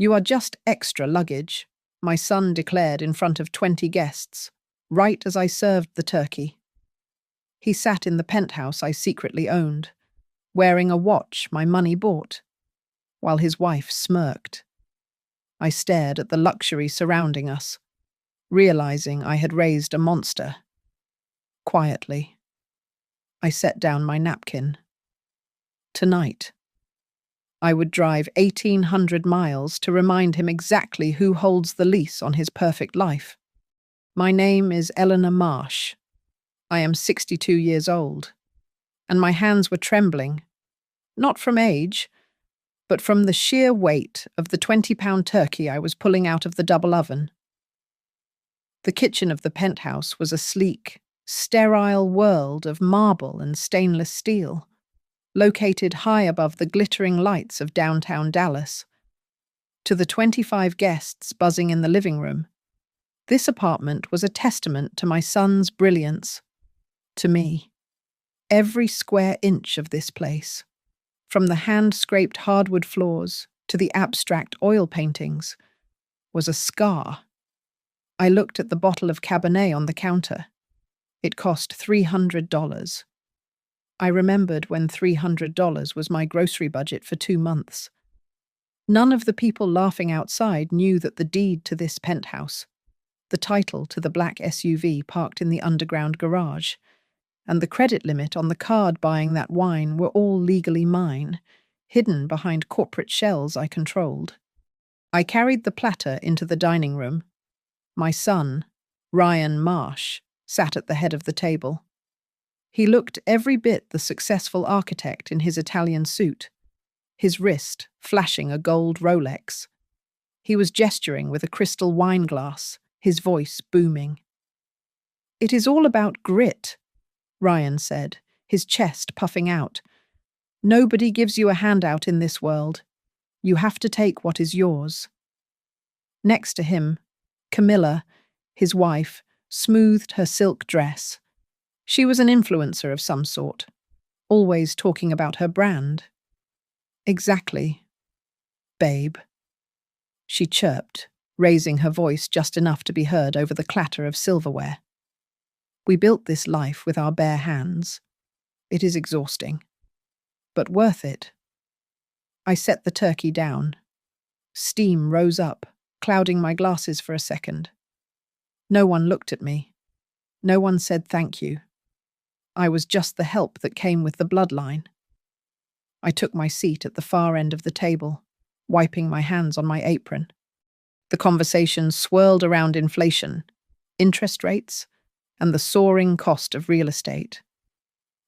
"You are just extra luggage," my son declared in front of 20 guests, right as I served the turkey. He sat in the penthouse I secretly owned, wearing a watch my money bought, while his wife smirked. I stared at the luxury surrounding us, realizing I had raised a monster. Quietly, I set down my napkin. Tonight, I would drive 1,800 miles to remind him exactly who holds the lease on his perfect life. My name is Eleanor Marsh. I am 62 years old, and my hands were trembling, not from age, but from the sheer weight of the 20-pound turkey I was pulling out of the double oven. The kitchen of the penthouse was a sleek, sterile world of marble and stainless steel, located high above the glittering lights of downtown Dallas. To the 25 guests buzzing in the living room, this apartment was a testament to my son's brilliance. To me, every square inch of this place, from the hand-scraped hardwood floors to the abstract oil paintings, was a scar. I looked at the bottle of Cabernet on the counter. It cost $300. I remembered when $300 was my grocery budget for 2 months. None of the people laughing outside knew that the deed to this penthouse, the title to the black SUV parked in the underground garage, and the credit limit on the card buying that wine were all legally mine, hidden behind corporate shells I controlled. I carried the platter into the dining room. My son, Ryan Marsh, sat at the head of the table. He looked every bit the successful architect in his Italian suit, his wrist flashing a gold Rolex. He was gesturing with a crystal wine glass, his voice booming. "It is all about grit," Ryan said, his chest puffing out. "Nobody gives you a handout in this world. You have to take what is yours." Next to him, Camilla, his wife, smoothed her silk dress. She was an influencer of some sort, always talking about her brand. "Exactly, babe," she chirped, raising her voice just enough to be heard over the clatter of silverware. "We built this life with our bare hands. It is exhausting, but worth it." I set the turkey down. Steam rose up, clouding my glasses for a second. No one looked at me. No one said thank you. I was just the help that came with the bloodline. I took my seat at the far end of the table, wiping my hands on my apron. The conversation swirled around inflation, interest rates, and the soaring cost of real estate.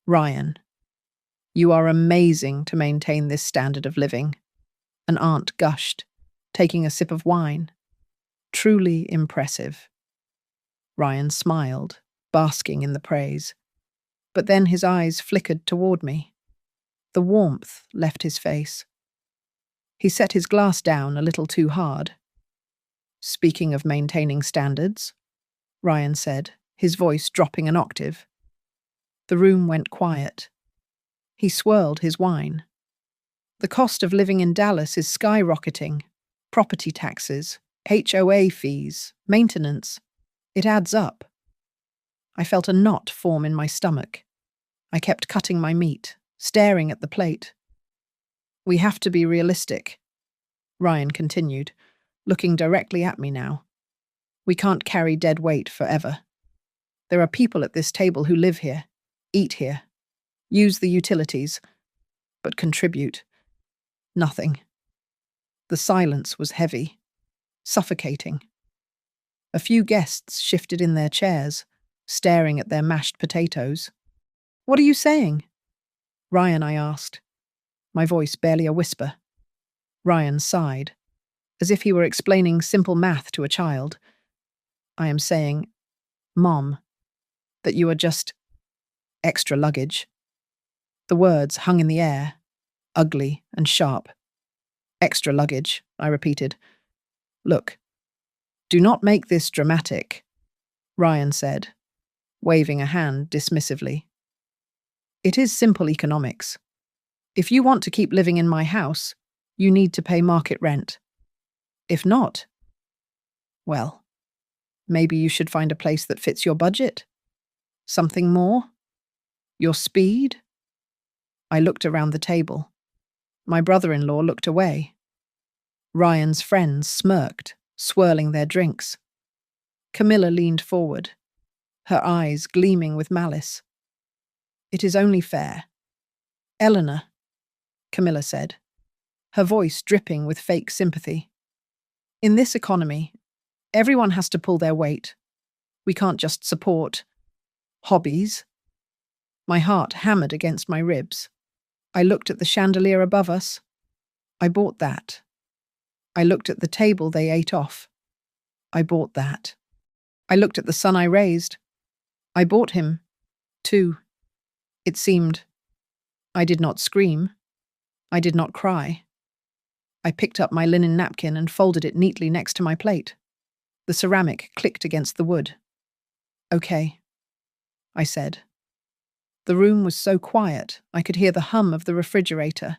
"Ryan, you are amazing to maintain this standard of living," an aunt gushed, taking a sip of wine. "Truly impressive." Ryan smiled, basking in the praise. But then his eyes flickered toward me. The warmth left his face. He set his glass down a little too hard. "Speaking of maintaining standards," Ryan said, his voice dropping an octave. The room went quiet. He swirled his wine. "The cost of living in Dallas is skyrocketing. Property taxes, HOA fees, maintenance. It adds up." I felt a knot form in my stomach. I kept cutting my meat, staring at the plate. "We have to be realistic," Ryan continued, looking directly at me now. "We can't carry dead weight forever. There are people at this table who live here, eat here, use the utilities, but contribute nothing." The silence was heavy, suffocating. A few guests shifted in their chairs, staring at their mashed potatoes. "What are you saying?" "Ryan," I asked, my voice barely a whisper. Ryan sighed, as if he were explaining simple math to a child. "I am saying, Mom, that you are just extra luggage." The words hung in the air, ugly and sharp. "Extra luggage," I repeated. "Look, do not make this dramatic," Ryan said, waving a hand dismissively. "It is simple economics. If you want to keep living in my house, you need to pay market rent. If not, well, maybe you should find a place that fits your budget. Something more? Your speed? I looked around the table. My brother-in-law looked away. Ryan's friends smirked, swirling their drinks. Camilla leaned forward, her eyes gleaming with malice. It is only fair. Eleanor, Camilla said, her voice dripping with fake sympathy. In this economy, everyone has to pull their weight. We can't just support hobbies. My heart hammered against my ribs. I looked at the chandelier above us. I bought that. I looked at the table they ate off. I bought that. I looked at the son I raised. I bought him, too. It seemed. I did not scream. I did not cry. I picked up my linen napkin and folded it neatly next to my plate. The ceramic clicked against the wood. Okay, I said. The room was so quiet, I could hear the hum of the refrigerator.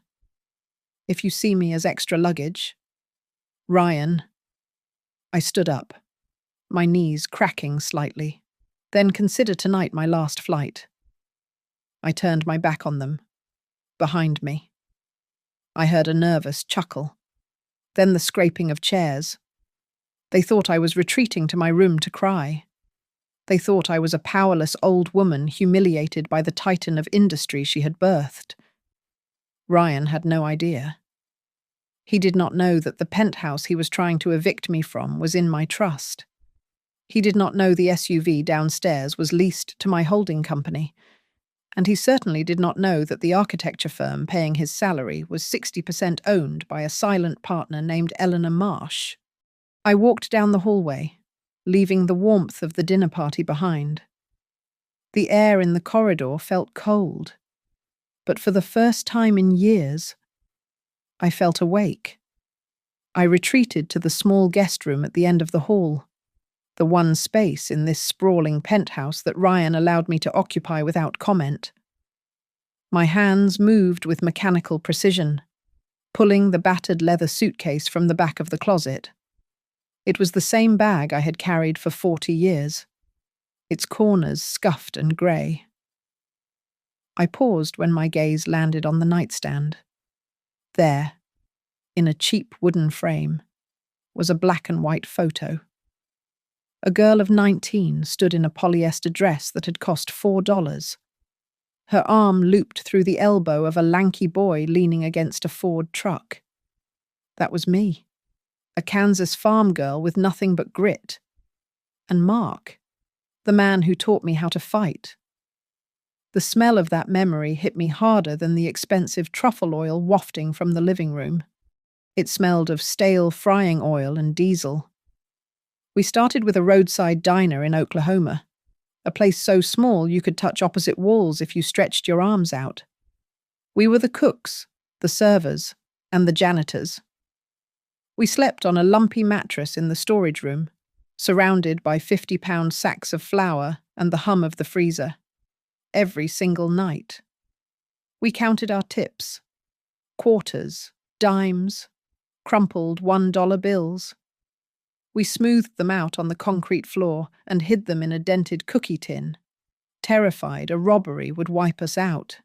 If you see me as extra luggage. Ryan. I stood up, my knees cracking slightly. Then consider tonight my last flight. I turned my back on them. Behind me. I heard a nervous chuckle. Then the scraping of chairs. They thought I was retreating to my room to cry. They thought I was a powerless old woman humiliated by the titan of industry she had birthed. Ryan had no idea. He did not know that the penthouse he was trying to evict me from was in my trust. He did not know the SUV downstairs was leased to my holding company, and he certainly did not know that the architecture firm paying his salary was 60% owned by a silent partner named Eleanor Marsh. I walked down the hallway, leaving the warmth of the dinner party behind. The air in the corridor felt cold, but for the first time in years, I felt awake. I retreated to the small guest room at the end of the hall, the one space in this sprawling penthouse that Ryan allowed me to occupy without comment. My hands moved with mechanical precision, pulling the battered leather suitcase from the back of the closet. It was the same bag I had carried for 40 years, its corners scuffed and grey. I paused when my gaze landed on the nightstand. There, in a cheap wooden frame, was a black and white photo. A girl of 19 stood in a polyester dress that had cost $4. Her arm looped through the elbow of a lanky boy leaning against a Ford truck. That was me, a Kansas farm girl with nothing but grit. And Mark, the man who taught me how to fight. The smell of that memory hit me harder than the expensive truffle oil wafting from the living room. It smelled of stale frying oil and diesel. We started with a roadside diner in Oklahoma, a place so small you could touch opposite walls if you stretched your arms out. We were the cooks, the servers, and the janitors. We slept on a lumpy mattress in the storage room, surrounded by 50-pound sacks of flour and the hum of the freezer. Every single night. We counted our tips, quarters, dimes, crumpled $1 bills. We smoothed them out on the concrete floor and hid them in a dented cookie tin, terrified a robbery would wipe us out.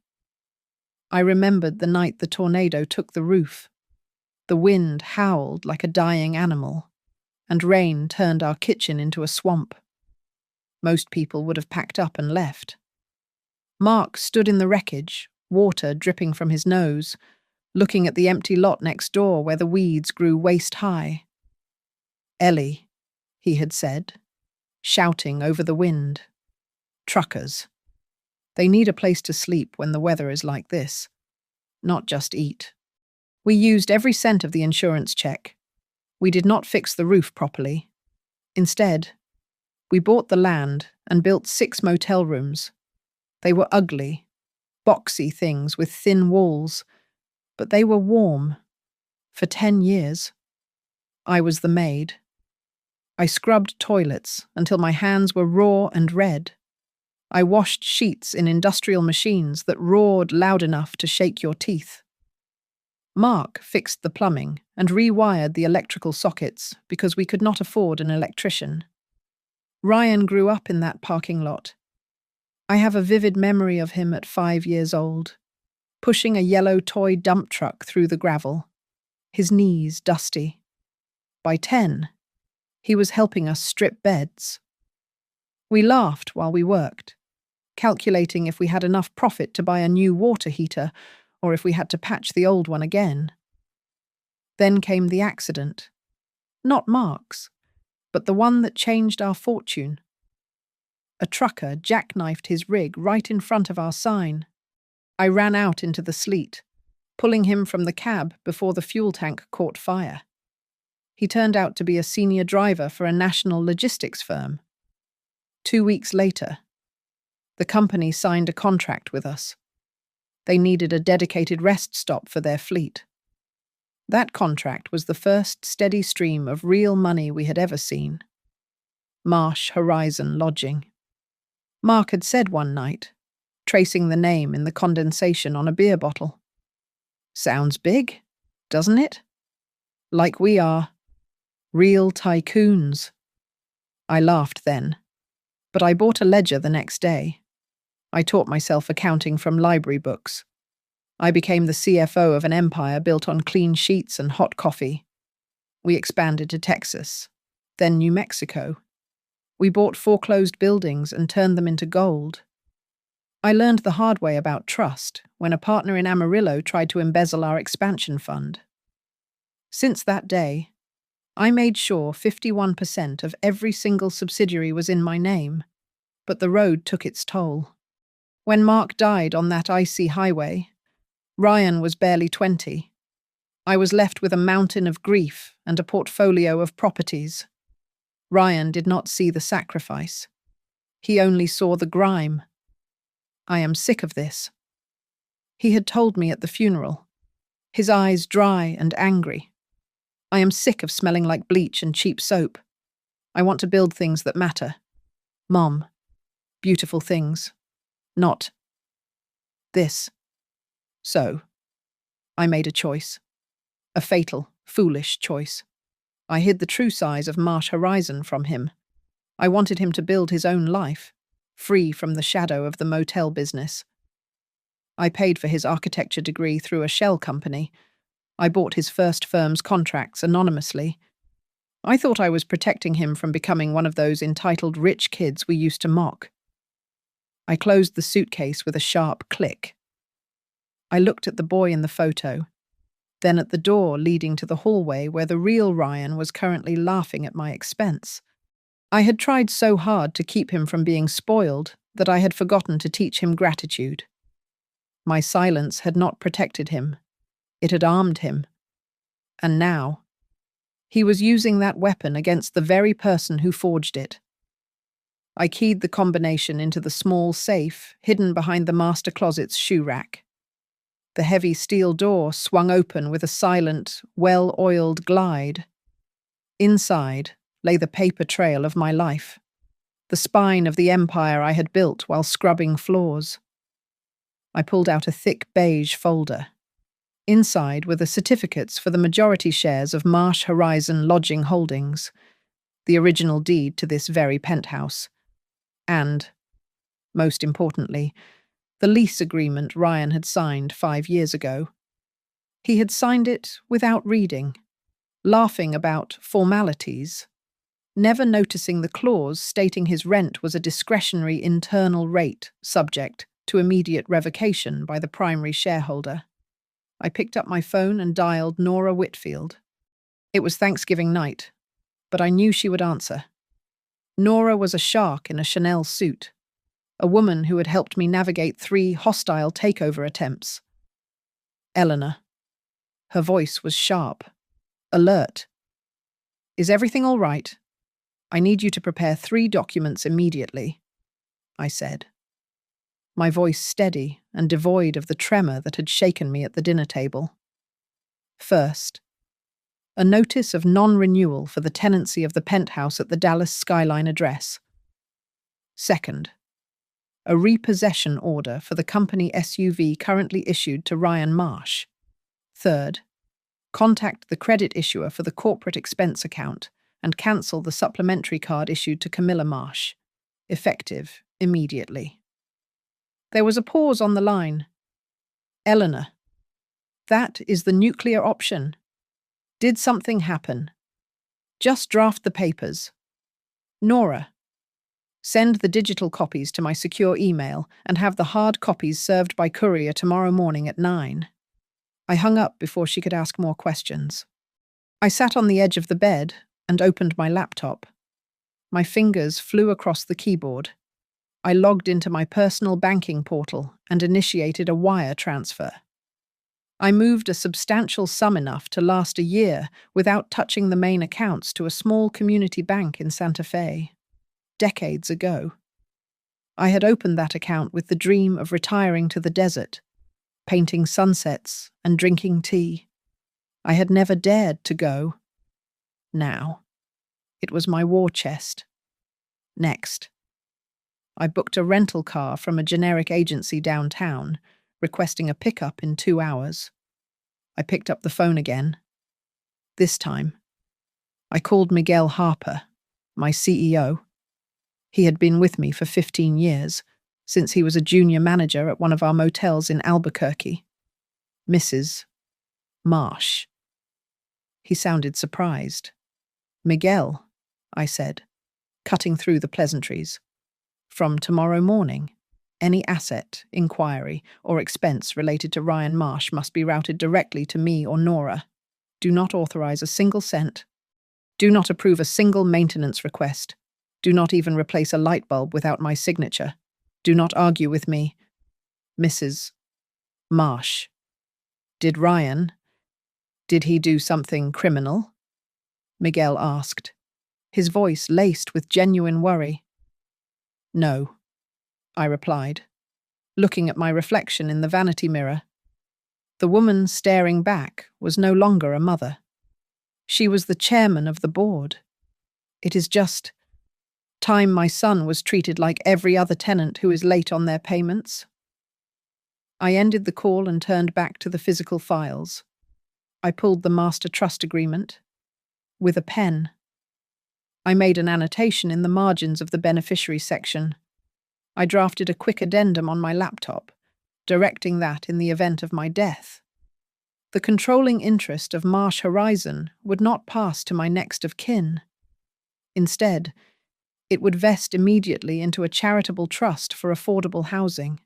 I remembered the night the tornado took the roof. The wind howled like a dying animal, and rain turned our kitchen into a swamp. Most people would have packed up and left. Mark stood in the wreckage, water dripping from his nose, looking at the empty lot next door where the weeds grew waist-high. Ellie, he had said, shouting over the wind. Truckers. They need a place to sleep when the weather is like this, not just eat. We used every cent of the insurance check. We did not fix the roof properly. Instead, we bought the land and built 6 motel rooms. They were ugly, boxy things with thin walls, but they were warm. For 10 years. I was the maid. I scrubbed toilets until my hands were raw and red. I washed sheets in industrial machines that roared loud enough to shake your teeth. Mark fixed the plumbing and rewired the electrical sockets because we could not afford an electrician. Ryan grew up in that parking lot. I have a vivid memory of him at 5 years old, pushing a yellow toy dump truck through the gravel, his knees dusty. By 10, he was helping us strip beds. We laughed while we worked, calculating if we had enough profit to buy a new water heater or if we had to patch the old one again. Then came the accident. Not Mark's, but the one that changed our fortune. A trucker jackknifed his rig right in front of our sign. I ran out into the sleet, pulling him from the cab before the fuel tank caught fire. He turned out to be a senior driver for a national logistics firm. 2 weeks later, the company signed a contract with us. They needed a dedicated rest stop for their fleet. That contract was the first steady stream of real money we had ever seen. Marsh Horizon Lodging. Mark had said one night, tracing the name in the condensation on a beer bottle. Sounds big, doesn't it? Like we are. Real tycoons. I laughed then, but I bought a ledger the next day. I taught myself accounting from library books. I became the CFO of an empire built on clean sheets and hot coffee. We expanded to Texas, then New Mexico. We bought foreclosed buildings and turned them into gold. I learned the hard way about trust when a partner in Amarillo tried to embezzle our expansion fund. Since that day, I made sure 51% of every single subsidiary was in my name, but the road took its toll. When Mark died on that icy highway, Ryan was barely 20. I was left with a mountain of grief and a portfolio of properties. Ryan did not see the sacrifice. He only saw the grime. I am sick of this. He had told me at the funeral, his eyes dry and angry. I am sick of smelling like bleach and cheap soap. I want to build things that matter. Mom, beautiful things. Not this. So, I made a choice. A fatal, foolish choice. I hid the true size of Marsh Horizon from him. I wanted him to build his own life, free from the shadow of the motel business. I paid for his architecture degree through a shell company. I bought his first firm's contracts anonymously. I thought I was protecting him from becoming one of those entitled rich kids we used to mock. I closed the suitcase with a sharp click. I looked at the boy in the photo, then at the door leading to the hallway where the real Ryan was currently laughing at my expense. I had tried so hard to keep him from being spoiled that I had forgotten to teach him gratitude. My silence had not protected him. It had armed him. And now, he was using that weapon against the very person who forged it. I keyed the combination into the small safe hidden behind the master closet's shoe rack. The heavy steel door swung open with a silent, well-oiled glide. Inside lay the paper trail of my life, the spine of the empire I had built while scrubbing floors. I pulled out a thick beige folder. Inside were the certificates for the majority shares of Marsh Horizon Lodging Holdings, the original deed to this very penthouse, and, most importantly, the lease agreement Ryan had signed 5 years ago. He had signed it without reading, laughing about formalities, never noticing the clause stating his rent was a discretionary internal rate subject to immediate revocation by the primary shareholder. I picked up my phone and dialed Nora Whitfield. It was Thanksgiving night, but I knew she would answer. Nora was a shark in a Chanel suit, a woman who had helped me navigate 3 hostile takeover attempts. Eleanor. Her voice was sharp, alert. Is everything all right? I need you to prepare 3 documents immediately, I said. My voice steady and devoid of the tremor that had shaken me at the dinner table. First, a notice of non-renewal for the tenancy of the penthouse at the Dallas Skyline address. Second, a repossession order for the company SUV currently issued to Ryan Marsh. Third, Contact the credit issuer for the corporate expense account and cancel the supplementary card issued to Camilla Marsh. Effective immediately. There was a pause on the line. Eleanor. That is the nuclear option. Did something happen? Just draft the papers. Nora. Send the digital copies to my secure email and have the hard copies served by courier tomorrow morning at 9. I hung up before she could ask more questions. I sat on the edge of the bed and opened my laptop. My fingers flew across the keyboard. I logged into my personal banking portal and initiated a wire transfer. I moved a substantial sum enough to last a year without touching the main accounts to a small community bank in Santa Fe. Decades ago. I had opened that account with the dream of retiring to the desert, painting sunsets and drinking tea. I had never dared to go. Now. It was my war chest. Next. I booked a rental car from a generic agency downtown, requesting a pickup in 2 hours. I picked up the phone again. This time, I called Miguel Harper, my CEO. He had been with me for 15 years, since he was a junior manager at one of our motels in Albuquerque. Mrs. Marsh. He sounded surprised. Miguel, I said, cutting through the pleasantries. From tomorrow morning, any asset, inquiry, or expense related to Ryan Marsh must be routed directly to me or Nora. Do not authorize a single cent. Do not approve a single maintenance request. Do not even replace a light bulb without my signature. Do not argue with me. Mrs. Marsh. Did he do something criminal? Miguel asked, his voice laced with genuine worry. No, I replied, looking at my reflection in the vanity mirror. The woman staring back was no longer a mother. She was the chairman of the board. It is just time my son was treated like every other tenant who is late on their payments. I ended the call and turned back to the physical files. I pulled the master trust agreement. With a pen. I made an annotation in the margins of the beneficiary section. I drafted a quick addendum on my laptop, directing that in the event of my death, the controlling interest of Marsh Horizon would not pass to my next of kin. Instead, it would vest immediately into a charitable trust for affordable housing.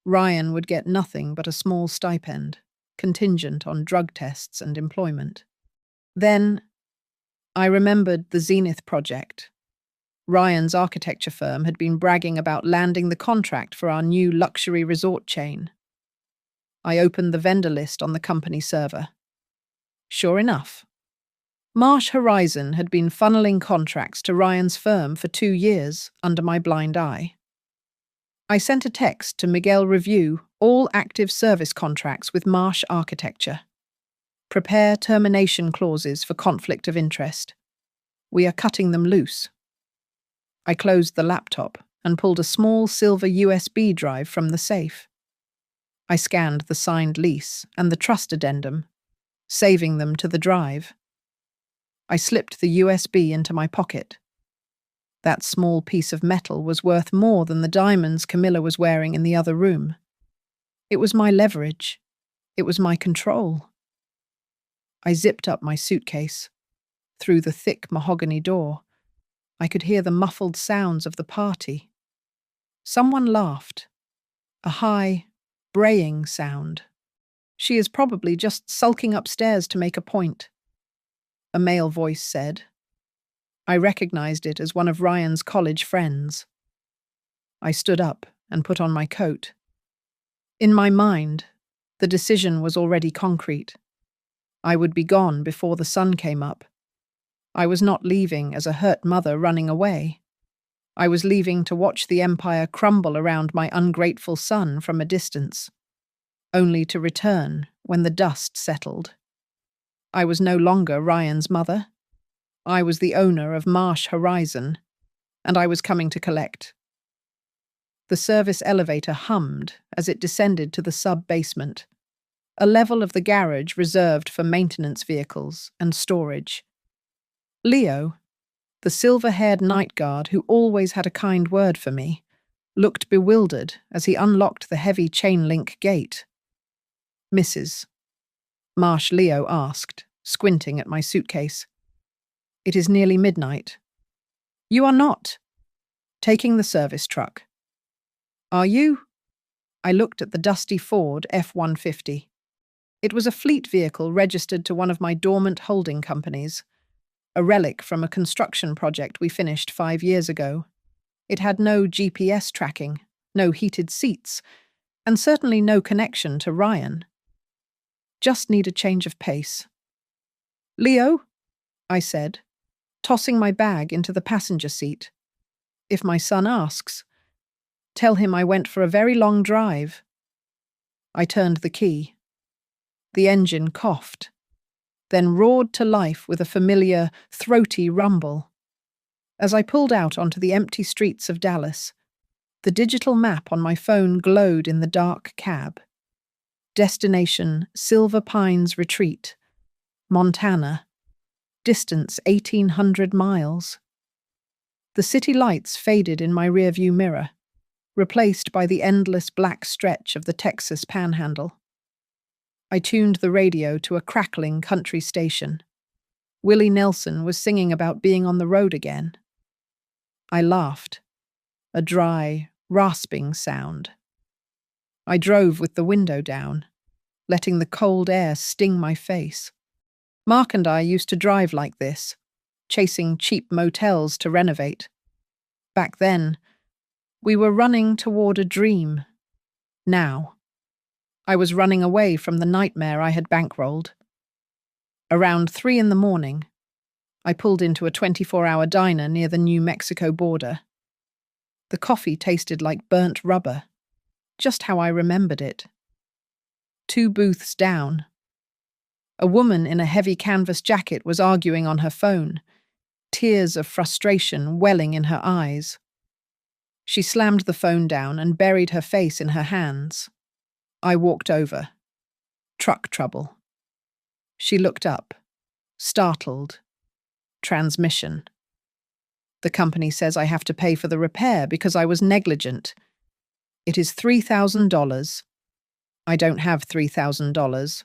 Ryan would get nothing but a small stipend, contingent on drug tests and employment. Then, I remembered the Zenith project. Ryan's architecture firm had been bragging about landing the contract for our new luxury resort chain. I opened the vendor list on the company server. Sure enough, Marsh Horizon had been funneling contracts to Ryan's firm for 2 years under my blind eye. I sent a text to Miguel review all active service contracts with Marsh Architecture. Prepare termination clauses for conflict of interest. We are cutting them loose. I closed the laptop and pulled a small silver USB drive from the safe. I scanned the signed lease and the trust addendum, saving them to the drive. I slipped the USB into my pocket. That small piece of metal was worth more than the diamonds Camilla was wearing in the other room. It was my leverage. It was my control. I zipped up my suitcase. Through the thick mahogany door, I could hear the muffled sounds of the party. Someone laughed. A high, braying sound. She is probably just sulking upstairs to make a point. A male voice said. I recognized it as one of Ryan's college friends. I stood up and put on my coat. In my mind, the decision was already concrete. I would be gone before the sun came up. I was not leaving as a hurt mother running away. I was leaving to watch the empire crumble around my ungrateful son from a distance, only to return when the dust settled. I was no longer Ryan's mother. I was the owner of Marsh Horizon, and I was coming to collect. The service elevator hummed as it descended to the sub-basement. a level of the garage reserved for maintenance vehicles and storage. Leo, the silver-haired night guard who always had a kind word for me, looked bewildered as he unlocked the heavy chain-link gate. "Mrs. Marsh," Leo asked, squinting at my suitcase. "It is nearly midnight." "You are not." "Taking the service truck." "Are you?" I looked at the dusty Ford F-150. It was a fleet vehicle registered to one of my dormant holding companies, a relic from a construction project we finished 5 years ago. It had no GPS tracking, no heated seats, and certainly no connection to Ryan. "Just need a change of pace." "Leo," I said, tossing my bag into the passenger seat. "If my son asks, tell him I went for a very long drive." I turned the key. The engine coughed, then roared to life with a familiar, throaty rumble. As I pulled out onto the empty streets of Dallas, the digital map on my phone glowed in the dark cab. Destination Silver Pines Retreat, Montana. Distance 1,800 miles. The city lights faded in my rearview mirror, replaced by the endless black stretch of the Texas Panhandle. I tuned the radio to a crackling country station. Willie Nelson was singing about being on the road again. I laughed, a dry, rasping sound. I drove with the window down, letting the cold air sting my face. Mark and I used to drive like this, chasing cheap motels to renovate. Back then, we were running toward a dream. Now, I was running away from the nightmare I had bankrolled. Around 3 in the morning, I pulled into a 24-hour diner near the New Mexico border. The coffee tasted like burnt rubber, just how I remembered it. 2 booths down, a woman in a heavy canvas jacket was arguing on her phone, tears of frustration welling in her eyes. She slammed the phone down and buried her face in her hands. I walked over. "Truck trouble." She looked up, startled. "Transmission. The company says I have to pay for the repair because I was negligent. It is $3,000. I don't have $3,000.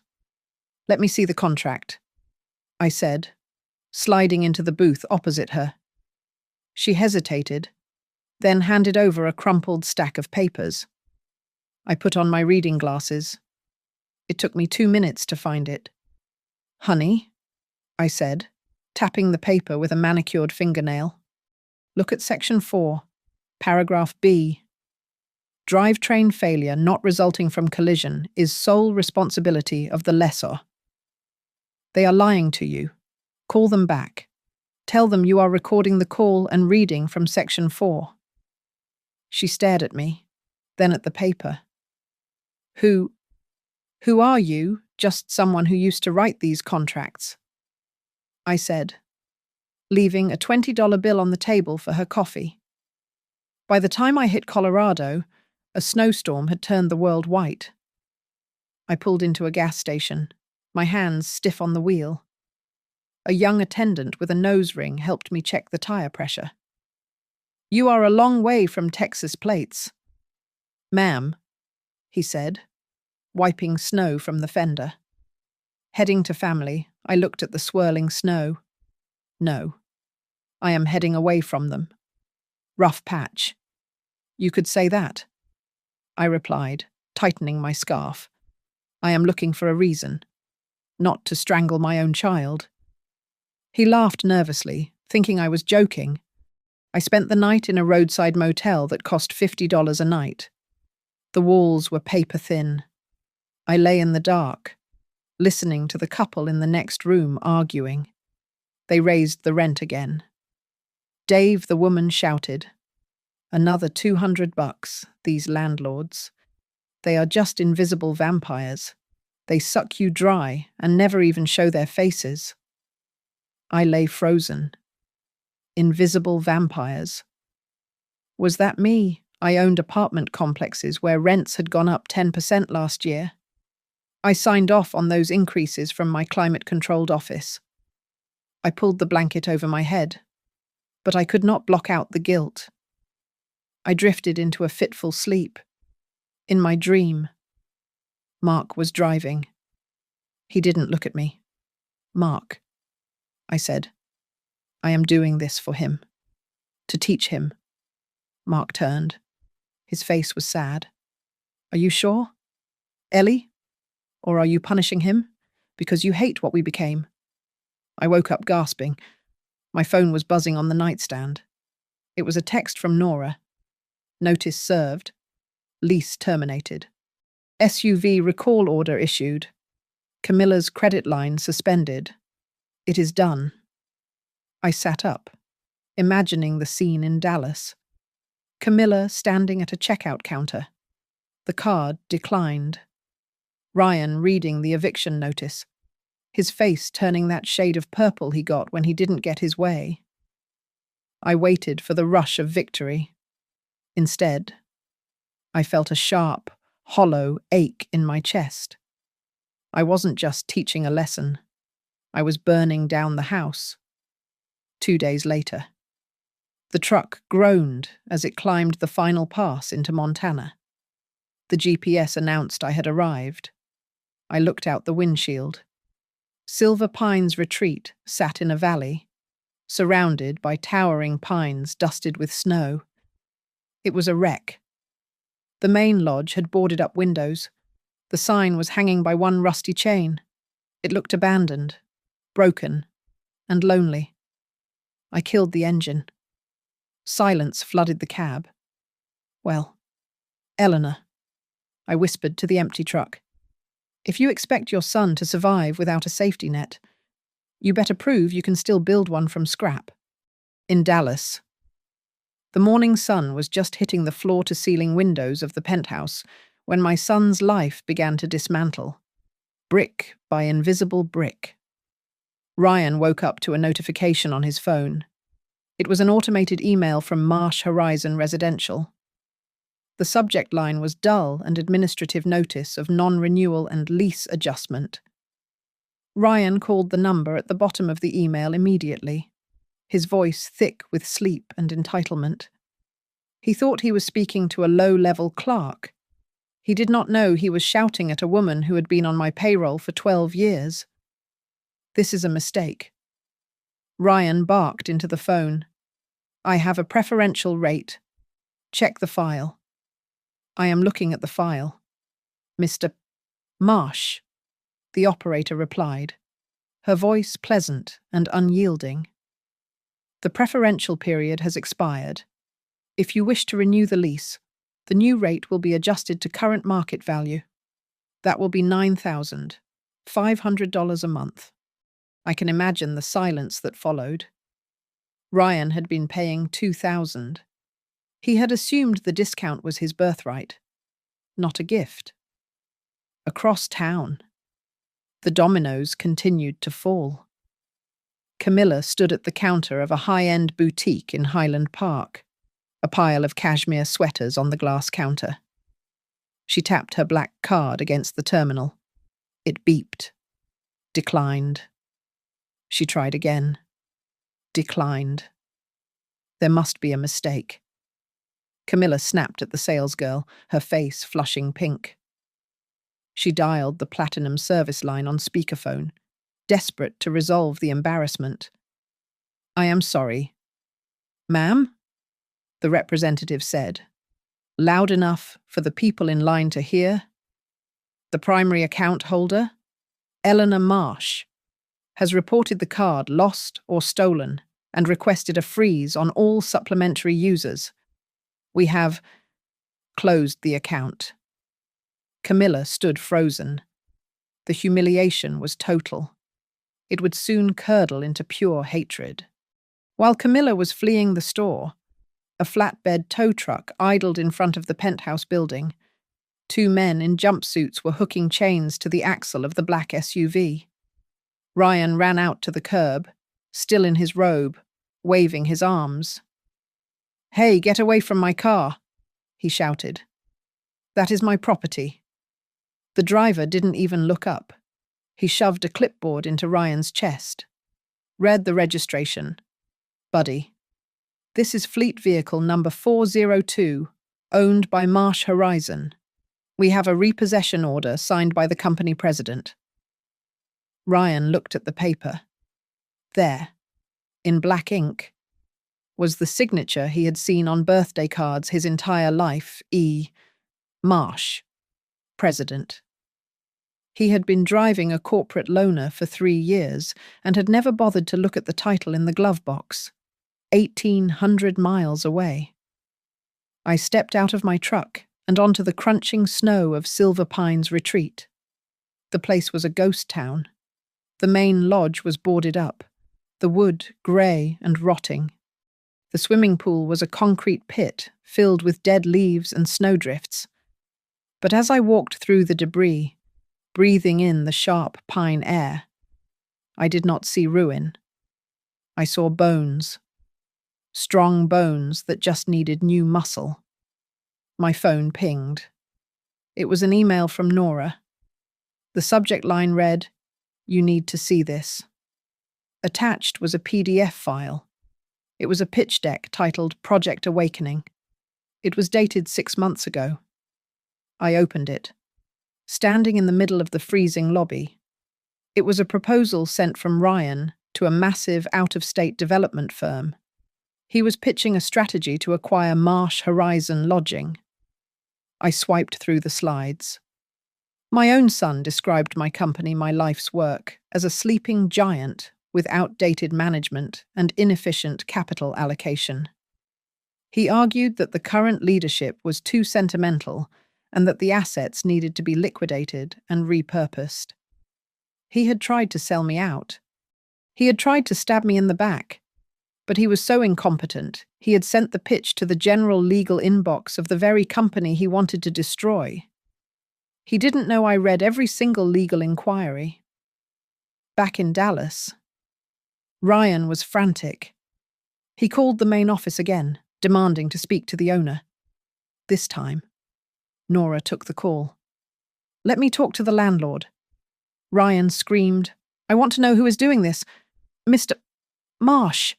Let me see the contract," I said, sliding into the booth opposite her. She hesitated, then handed over a crumpled stack of papers. I put on my reading glasses. It took me 2 minutes to find it. "Honey," I said, tapping the paper with a manicured fingernail. "Look at Section 4, Paragraph B. Drivetrain failure not resulting from collision is sole responsibility of the lessor. They are lying to you. Call them back. Tell them you are recording the call and reading from Section 4. She stared at me, then at the paper. Who are you? Just someone who used to write these contracts," I said, leaving a $20 bill on the table for her coffee. By the time I hit Colorado, a snowstorm had turned the world white. I pulled into a gas station, my hands stiff on the wheel. A young attendant with a nose ring helped me check the tire pressure. "You are a long way from Texas plates." "Ma'am," he said, wiping snow from the fender. Heading to family, I looked at the swirling snow. "No, I am heading away from them. Rough patch." "You could say that," I replied, tightening my scarf. "I am looking for a reason, not to strangle my own child." He laughed nervously, thinking I was joking. I spent the night in a roadside motel that cost $50 a night. The walls were paper thin. I lay in the dark, listening to the couple in the next room arguing. They raised the rent again. "Dave," the woman shouted. "Another $200, these landlords. They are just invisible vampires. They suck you dry and never even show their faces." I lay frozen. Invisible vampires. Was that me? I owned apartment complexes where rents had gone up 10% last year. I signed off on those increases from my climate-controlled office. I pulled the blanket over my head, but I could not block out the guilt. I drifted into a fitful sleep. In my dream, Mark was driving. He didn't look at me. "Mark," I said, "I am doing this for him. To teach him." Mark turned. His face was sad. "Are you sure? Ellie? Or are you punishing him? Because you hate what we became." I woke up gasping. My phone was buzzing on the nightstand. It was a text from Nora. Notice served. Lease terminated. SUV recall order issued. Camilla's credit line suspended. It is done. I sat up, imagining the scene in Dallas. Camilla standing at a checkout counter. The card declined. Ryan reading the eviction notice, his face turning that shade of purple he got when he didn't get his way. I waited for the rush of victory. Instead, I felt a sharp, hollow ache in my chest. I wasn't just teaching a lesson. I was burning down the house. 2 days later, the truck groaned as it climbed the final pass into Montana. The GPS announced I had arrived. I looked out the windshield. Silver Pines Retreat sat in a valley, surrounded by towering pines dusted with snow. It was a wreck. The main lodge had boarded up windows. The sign was hanging by one rusty chain. It looked abandoned, broken, and lonely. I killed the engine. Silence flooded the cab. "Well, Eleanor," I whispered to the empty truck, "if you expect your son to survive without a safety net, you better prove you can still build one from scrap." In Dallas, the morning sun was just hitting the floor-to-ceiling windows of the penthouse when my son's life began to dismantle, brick by invisible brick. Ryan woke up to a notification on his phone. It was an automated email from Marsh Horizon Residential. The subject line was dull and administrative notice of non-renewal and lease adjustment. Ryan called the number at the bottom of the email immediately, his voice thick with sleep and entitlement. He thought he was speaking to a low-level clerk. He did not know he was shouting at a woman who had been on my payroll for 12 years. "This is a mistake." Ryan barked into the phone. "I have a preferential rate. Check the file." "I am looking at the file." "Mr. Marsh," the operator replied, her voice pleasant and unyielding. "The preferential period has expired. If you wish to renew the lease, the new rate will be adjusted to current market value. That will be $9,500 a month." I can imagine the silence that followed. Ryan had been paying $2,000. He had assumed the discount was his birthright, not a gift. Across town, the dominoes continued to fall. Camilla stood at the counter of a high-end boutique in Highland Park, a pile of cashmere sweaters on the glass counter. She tapped her black card against the terminal. It beeped. Declined. She tried again. Declined. There must be a mistake. Camilla snapped at the salesgirl, her face flushing pink. She dialed the Platinum service line on speakerphone, desperate to resolve the embarrassment. "I am sorry." "Ma'am?" the representative said, loud enough for the people in line to hear. "The primary account holder, Eleanor Marsh, has reported the card lost or stolen and requested a freeze on all supplementary users. We have closed the account." Camilla stood frozen. The humiliation was total. It would soon curdle into pure hatred. While Camilla was fleeing the store, a flatbed tow truck idled in front of the penthouse building. 2 men in jumpsuits were hooking chains to the axle of the black SUV. Ryan ran out to the curb, still in his robe, waving his arms. "Hey, get away from my car," he shouted. "That is my property." The driver didn't even look up. He shoved a clipboard into Ryan's chest. Read the registration. Buddy, this is fleet vehicle number 402, owned by Marsh Horizon. We have a repossession order signed by the company president. Ryan looked at the paper. There, in black ink, was the signature he had seen on birthday cards his entire life, E. Marsh, President. He had been driving a corporate loaner for 3 years and had never bothered to look at the title in the glove box. 1,800 miles away. I stepped out of my truck and onto the crunching snow of Silver Pines Retreat. The place was a ghost town. The main lodge was boarded up, the wood grey and rotting. The swimming pool was a concrete pit filled with dead leaves and snowdrifts. But as I walked through the debris, breathing in the sharp pine air, I did not see ruin. I saw bones. Strong bones that just needed new muscle. My phone pinged. It was an email from Nora. The subject line read, "You need to see this." Attached was a PDF file. It was a pitch deck titled Project Awakening. It was dated 6 months ago. I opened it. Standing in the middle of the freezing lobby, it was a proposal sent from Ryan to a massive out-of-state development firm. He was pitching a strategy to acquire Marsh Horizon Lodging. I swiped through the slides. My own son described my company, my life's work, as a sleeping giant with outdated management and inefficient capital allocation. He argued that the current leadership was too sentimental and that the assets needed to be liquidated and repurposed. He had tried to sell me out. He had tried to stab me in the back. But he was so incompetent, he had sent the pitch to the general legal inbox of the very company he wanted to destroy. He didn't know I read every single legal inquiry. Back in Dallas, Ryan was frantic. He called the main office again, demanding to speak to the owner. This time, Nora took the call. "Let me talk to the landlord." Ryan screamed, "I want to know who is doing this. Mr. Marsh,"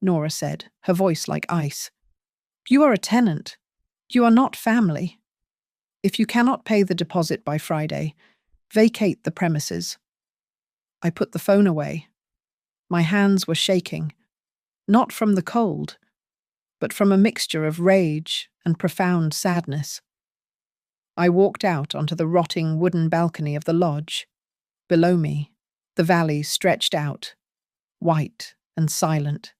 Nora said, her voice like ice. "You are a tenant. You are not family. If you cannot pay the deposit by Friday, vacate the premises." I put the phone away. My hands were shaking, not from the cold, but from a mixture of rage and profound sadness. I walked out onto the rotting wooden balcony of the lodge. Below me, the valley stretched out, white and silent.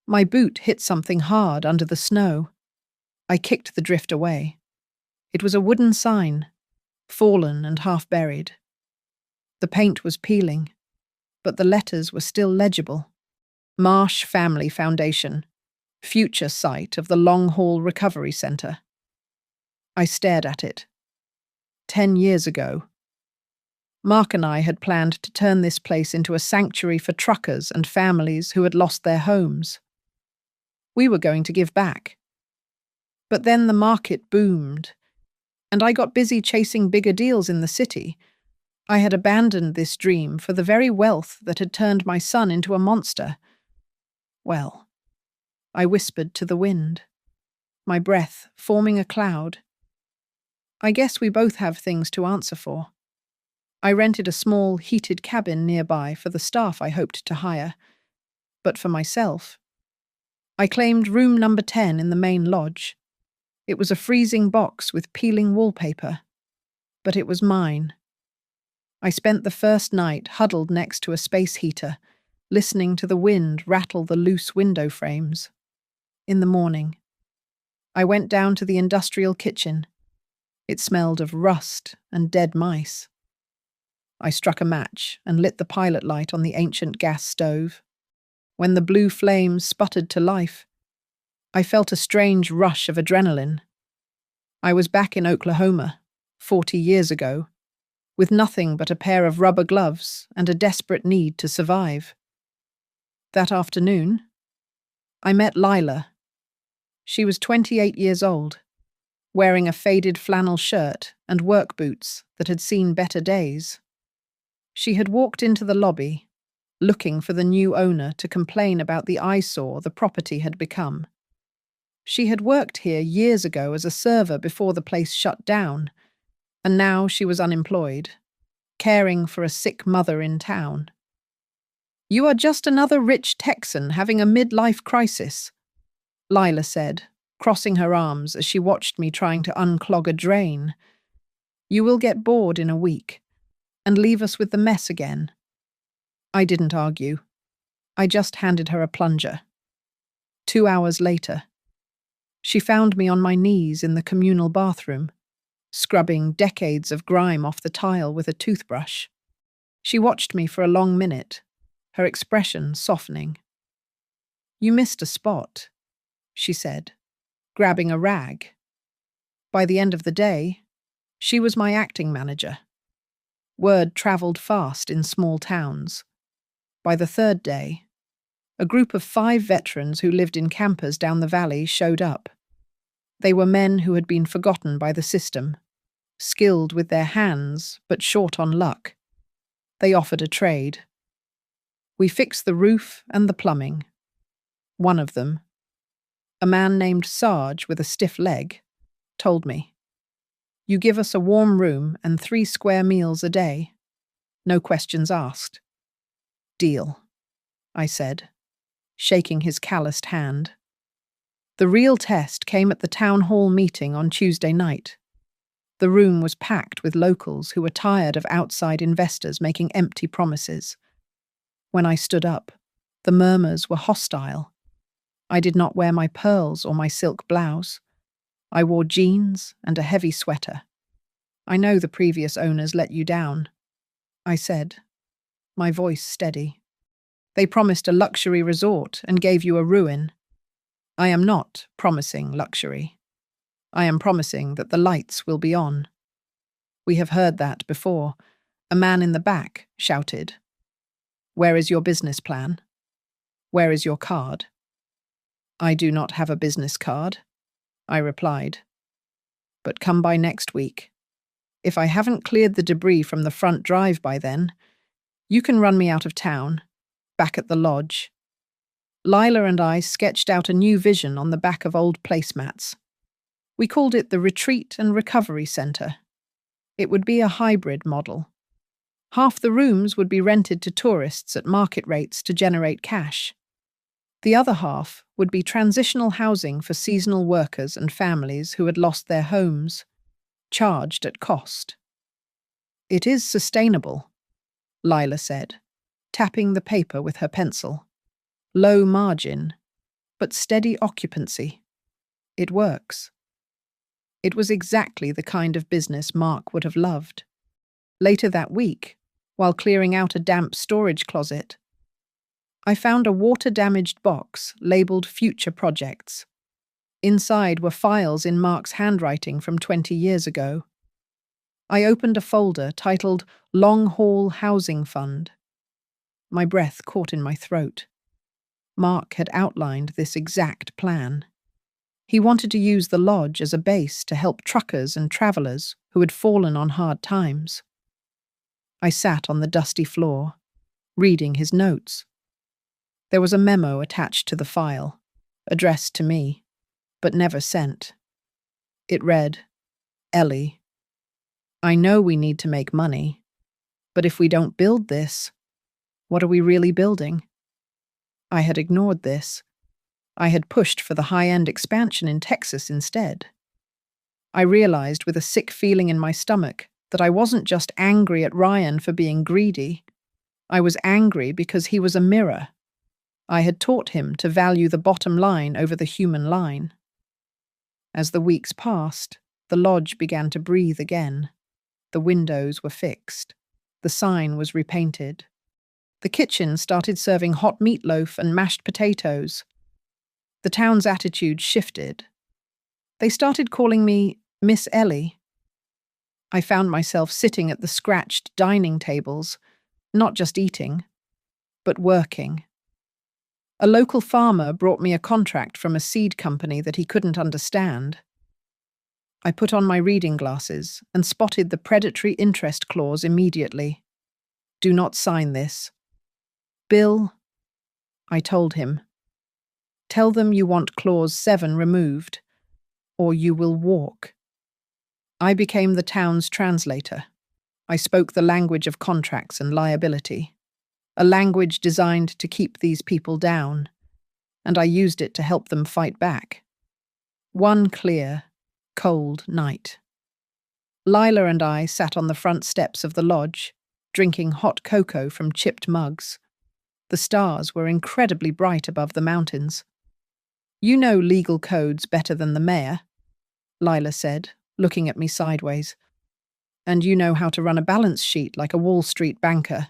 My boot hit something hard under the snow. I kicked the drift away. It was a wooden sign, fallen and half buried. The paint was peeling, but the letters were still legible. Marsh Family Foundation, future site of the Long Haul Recovery Center. I stared at it. 10 years ago, Mark and I had planned to turn this place into a sanctuary for truckers and families who had lost their homes. We were going to give back. But then the market boomed, and I got busy chasing bigger deals in the city. I had abandoned this dream for the very wealth that had turned my son into a monster. Well, I whispered to the wind, my breath forming a cloud. I guess we both have things to answer for. I rented a small, heated cabin nearby for the staff I hoped to hire. But for myself, I claimed room number 10 in the main lodge. It was a freezing box with peeling wallpaper, but it was mine. I spent the first night huddled next to a space heater, listening to the wind rattle the loose window frames. In the morning, I went down to the industrial kitchen. It smelled of rust and dead mice. I struck a match and lit the pilot light on the ancient gas stove. When the blue flames sputtered to life, I felt a strange rush of adrenaline. I was back in Oklahoma, 40 years ago, with nothing but a pair of rubber gloves and a desperate need to survive. That afternoon, I met Lila. She was 28 years old. wearing a faded flannel shirt and work boots that had seen better days. She had walked into the lobby, looking for the new owner to complain about the eyesore the property had become. She had worked here years ago as a server before the place shut down, and now she was unemployed, caring for a sick mother in town. "You are just another rich Texan having a midlife crisis," Lila said, crossing her arms as she watched me trying to unclog a drain. "You will get bored in a week and leave us with the mess again." I didn't argue. I just handed her a plunger. 2 hours later, she found me on my knees in the communal bathroom, scrubbing decades of grime off the tile with a toothbrush. She watched me for a long minute, her expression softening. "You missed a spot," she said, grabbing a rag. By the end of the day, she was my acting manager. Word travelled fast in small towns. By the third day, a group of 5 veterans who lived in campers down the valley showed up. They were men who had been forgotten by the system, skilled with their hands but short on luck. They offered a trade. We fixed the roof and the plumbing. One of them, a man named Sarge with a stiff leg, told me, "You give us a warm room and 3 square meals a day. No questions asked." "Deal," I said, shaking his calloused hand. The real test came at the town hall meeting on Tuesday night. The room was packed with locals who were tired of outside investors making empty promises. When I stood up, the murmurs were hostile. I did not wear my pearls or my silk blouse. I wore jeans and a heavy sweater. "I know the previous owners let you down," I said, my voice steady. "They promised a luxury resort and gave you a ruin. I am not promising luxury. I am promising that the lights will be on." "We have heard that before," a man in the back shouted. "Where is your business plan? Where is your card?" "I do not have a business card," I replied. "But come by next week. If I haven't cleared the debris from the front drive by then, you can run me out of town, back at the lodge." Lila and I sketched out a new vision on the back of old placemats. We called it the Retreat and Recovery Center. It would be a hybrid model. Half the rooms would be rented to tourists at market rates to generate cash. The other half would be transitional housing for seasonal workers and families who had lost their homes, charged at cost. "It is sustainable," Lila said, tapping the paper with her pencil. "Low margin, but steady occupancy. It works." It was exactly the kind of business Mark would have loved. Later that week, while clearing out a damp storage closet, I found a water-damaged box labelled Future Projects. Inside were files in Mark's handwriting from 20 years ago. I opened a folder titled Long Haul Housing Fund. My breath caught in my throat. Mark had outlined this exact plan. He wanted to use the lodge as a base to help truckers and travellers who had fallen on hard times. I sat on the dusty floor, reading his notes. There was a memo attached to the file, addressed to me, but never sent. It read, "Ellie, I know we need to make money, but if we don't build this, what are we really building?" I had ignored this. I had pushed for the high-end expansion in Texas instead. I realized with a sick feeling in my stomach that I wasn't just angry at Ryan for being greedy. I was angry because he was a mirror. I had taught him to value the bottom line over the human line. As the weeks passed, the lodge began to breathe again. The windows were fixed. The sign was repainted. The kitchen started serving hot meatloaf and mashed potatoes. The town's attitude shifted. They started calling me Miss Ellie. I found myself sitting at the scratched dining tables, not just eating, but working. A local farmer brought me a contract from a seed company that he couldn't understand. I put on my reading glasses and spotted the predatory interest clause immediately. Do not sign this. Bill, I told him. Tell them you want clause 7 removed, or you will walk. I became the town's translator. I spoke the language of contracts and liability, a language designed to keep these people down, and I used it to help them fight back. One clear, cold night. Lila and I sat on the front steps of the lodge, drinking hot cocoa from chipped mugs. The stars were incredibly bright above the mountains. You know legal codes better than the mayor, Lila said, looking at me sideways. And you know how to run a balance sheet like a Wall Street banker.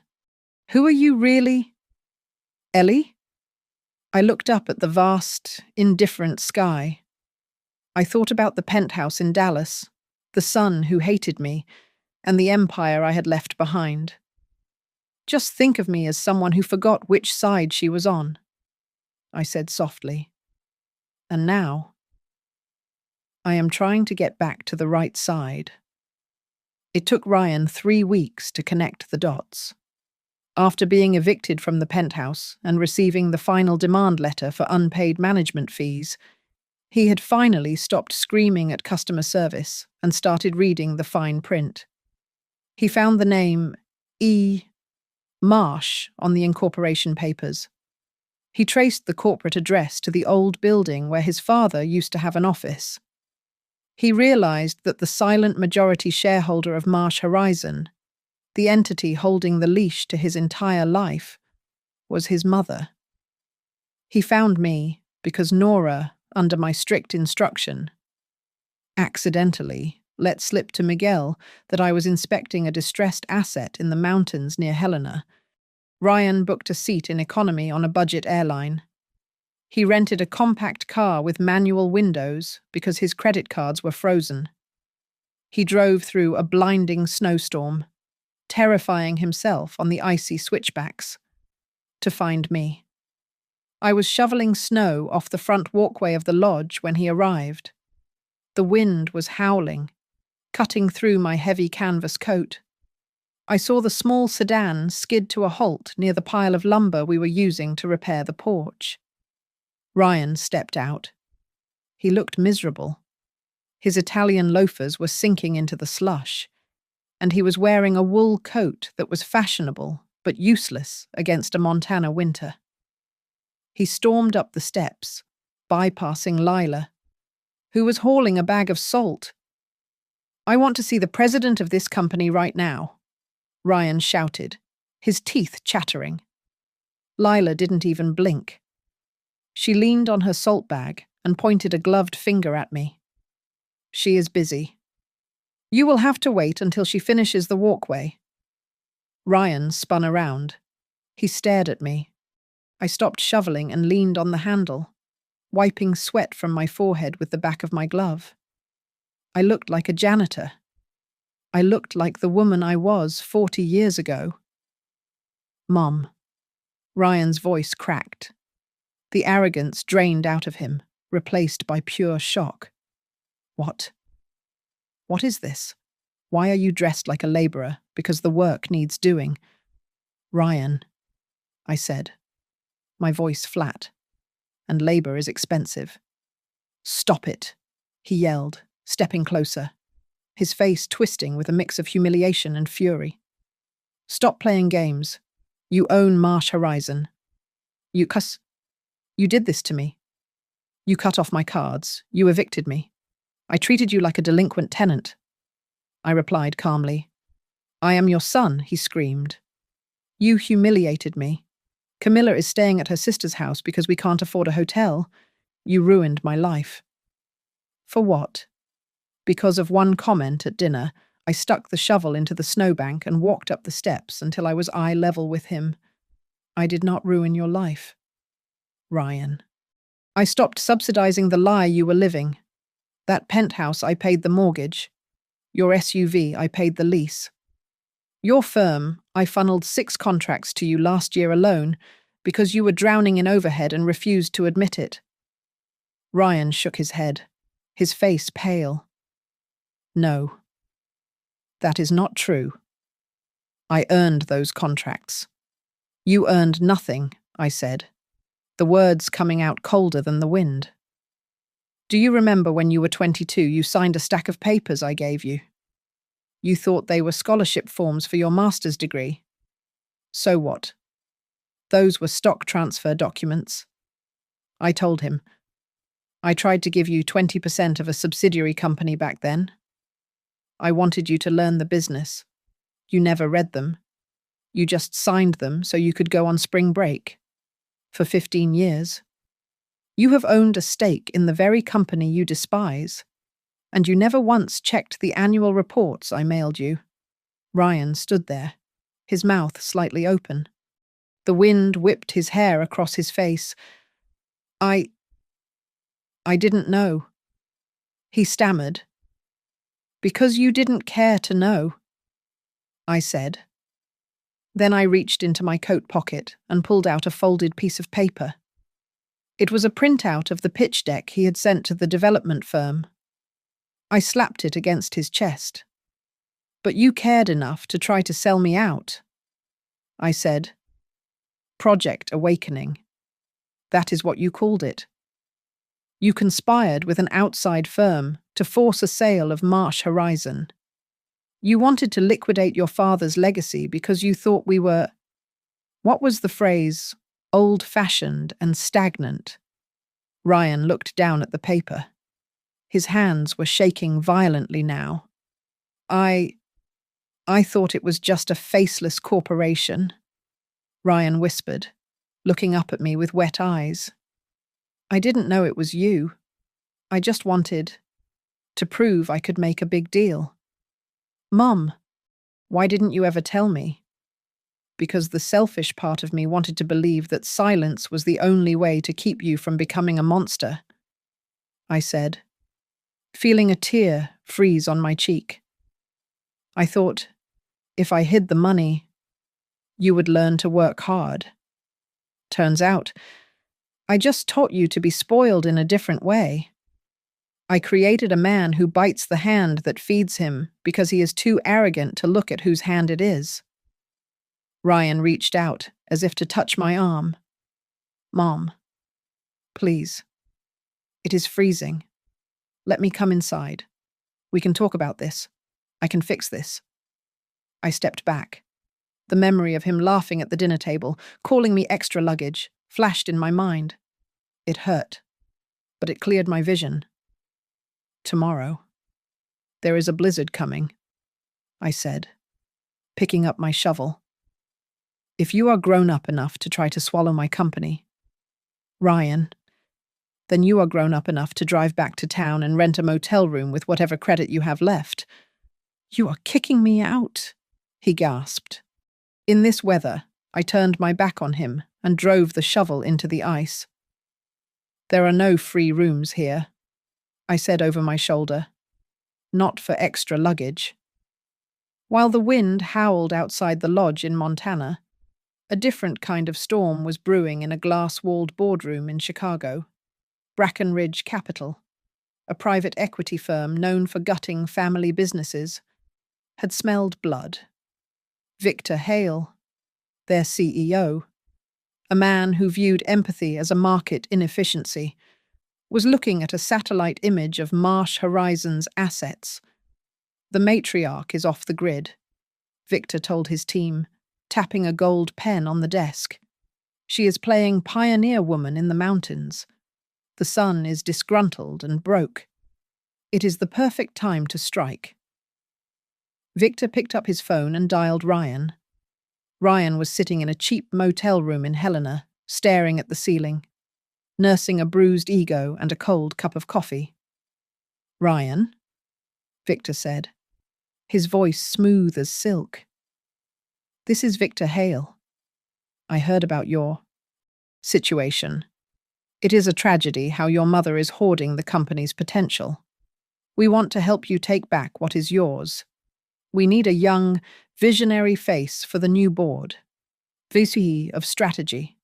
Who are you really? Ellie? I looked up at the vast, indifferent sky. I thought about the penthouse in Dallas, the son who hated me, and the empire I had left behind. Just think of me as someone who forgot which side she was on, I said softly. And now, I am trying to get back to the right side. It took Ryan 3 weeks to connect the dots. After being evicted from the penthouse and receiving the final demand letter for unpaid management fees, he had finally stopped screaming at customer service and started reading the fine print. He found the name E. Marsh on the incorporation papers. He traced the corporate address to the old building where his father used to have an office. He realized that the silent majority shareholder of Marsh Horizon, the entity holding the leash to his entire life, was his mother. He found me because Nora, under my strict instruction, accidentally let slip to Miguel that I was inspecting a distressed asset in the mountains near Helena. Ryan booked a seat in economy on a budget airline. He rented a compact car with manual windows because his credit cards were frozen. He drove through a blinding snowstorm, terrifying himself on the icy switchbacks, to find me. I was shoveling snow off the front walkway of the lodge when he arrived. The wind was howling, cutting through my heavy canvas coat. I saw the small sedan skid to a halt near the pile of lumber we were using to repair the porch. Ryan stepped out. He looked miserable. His Italian loafers were sinking into the slush, and he was wearing a wool coat that was fashionable but useless against a Montana winter. He stormed up the steps, bypassing Lila, who was hauling a bag of salt. I want to see the president of this company right now, Ryan shouted, his teeth chattering. Lila didn't even blink. She leaned on her salt bag and pointed a gloved finger at me. She is busy. You will have to wait until she finishes the walkway. Ryan spun around. He stared at me. I stopped shoveling and leaned on the handle, wiping sweat from my forehead with the back of my glove. I looked like a janitor. I looked like the woman I was 40 years ago. Mom. Ryan's voice cracked. The arrogance drained out of him, replaced by pure shock. What? What is this? Why are you dressed like a laborer? Because the work needs doing. Ryan, I said, my voice flat. And labor is expensive. Stop it, he yelled, stepping closer, his face twisting with a mix of humiliation and fury. Stop playing games. You own Marsh Horizon. You did this to me. You cut off my cards. You evicted me. I treated you like a delinquent tenant. I replied calmly. I am your son, he screamed. You humiliated me. Camilla is staying at her sister's house because we can't afford a hotel. You ruined my life. For what? Because of one comment at dinner, I stuck the shovel into the snowbank and walked up the steps until I was eye level with him. I did not ruin your life. Ryan. I stopped subsidizing the lie you were living. That penthouse, I paid the mortgage. Your SUV, I paid the lease. Your firm, I funneled 6 contracts to you last year alone because you were drowning in overhead and refused to admit it. Ryan shook his head, his face pale. No, that is not true. I earned those contracts. You earned nothing, I said, the words coming out colder than the wind. Do you remember when you were 22, you signed a stack of papers I gave you? You thought they were scholarship forms for your master's degree. So what? Those were stock transfer documents. I told him. I tried to give you 20% of a subsidiary company back then. I wanted you to learn the business. You never read them. You just signed them so you could go on spring break. For 15 years. You have owned a stake in the very company you despise, and you never once checked the annual reports I mailed you. Ryan stood there, his mouth slightly open. The wind whipped his hair across his face. I didn't know. He stammered. Because you didn't care to know, I said. Then I reached into my coat pocket and pulled out a folded piece of paper. It was a printout of the pitch deck he had sent to the development firm. I slapped it against his chest. But you cared enough to try to sell me out, I said. Project Awakening. That is what you called it. You conspired with an outside firm to force a sale of Marsh Horizon. You wanted to liquidate your father's legacy because you thought we were, what was the phrase, old-fashioned and stagnant. Ryan looked down at the paper. His hands were shaking violently now. I thought it was just a faceless corporation, Ryan whispered, looking up at me with wet eyes. I didn't know it was you. I just wanted to prove I could make a big deal. Mum, why didn't you ever tell me? Because the selfish part of me wanted to believe that silence was the only way to keep you from becoming a monster, I said, feeling a tear freeze on my cheek. I thought, if I hid the money, you would learn to work hard. Turns out, I just taught you to be spoiled in a different way. I created a man who bites the hand that feeds him because he is too arrogant to look at whose hand it is. Ryan reached out, as if to touch my arm. Mom, please. It is freezing. Let me come inside. We can talk about this. I can fix this. I stepped back. The memory of him laughing at the dinner table, calling me extra luggage, flashed in my mind. It hurt, but it cleared my vision. Tomorrow. There is a blizzard coming, I said, picking up my shovel. If you are grown up enough to try to swallow my company, Ryan, then you are grown up enough to drive back to town and rent a motel room with whatever credit you have left. You are kicking me out, he gasped. In this weather, I turned my back on him and drove the shovel into the ice. There are no free rooms here, I said over my shoulder. Not for extra luggage. While the wind howled outside the lodge in Montana, a different kind of storm was brewing in a glass-walled boardroom in Chicago, Brackenridge Capital, a private equity firm known for gutting family businesses, had smelled blood. Victor Hale, their CEO, a man who viewed empathy as a market inefficiency, was looking at a satellite image of Marsh Horizon's assets. The matriarch is off the grid, Victor told his team, tapping a gold pen on the desk. She is playing pioneer woman in the mountains. The son is disgruntled and broke. It is the perfect time to strike. Victor picked up his phone and dialed Ryan. Ryan was sitting in a cheap motel room in Helena, staring at the ceiling, nursing a bruised ego and a cold cup of coffee. Ryan, Victor said, his voice smooth as silk. This is Victor Hale. I heard about your situation. It is a tragedy how your mother is hoarding the company's potential. We want to help you take back what is yours. We need a young, visionary face for the new board. VP of strategy.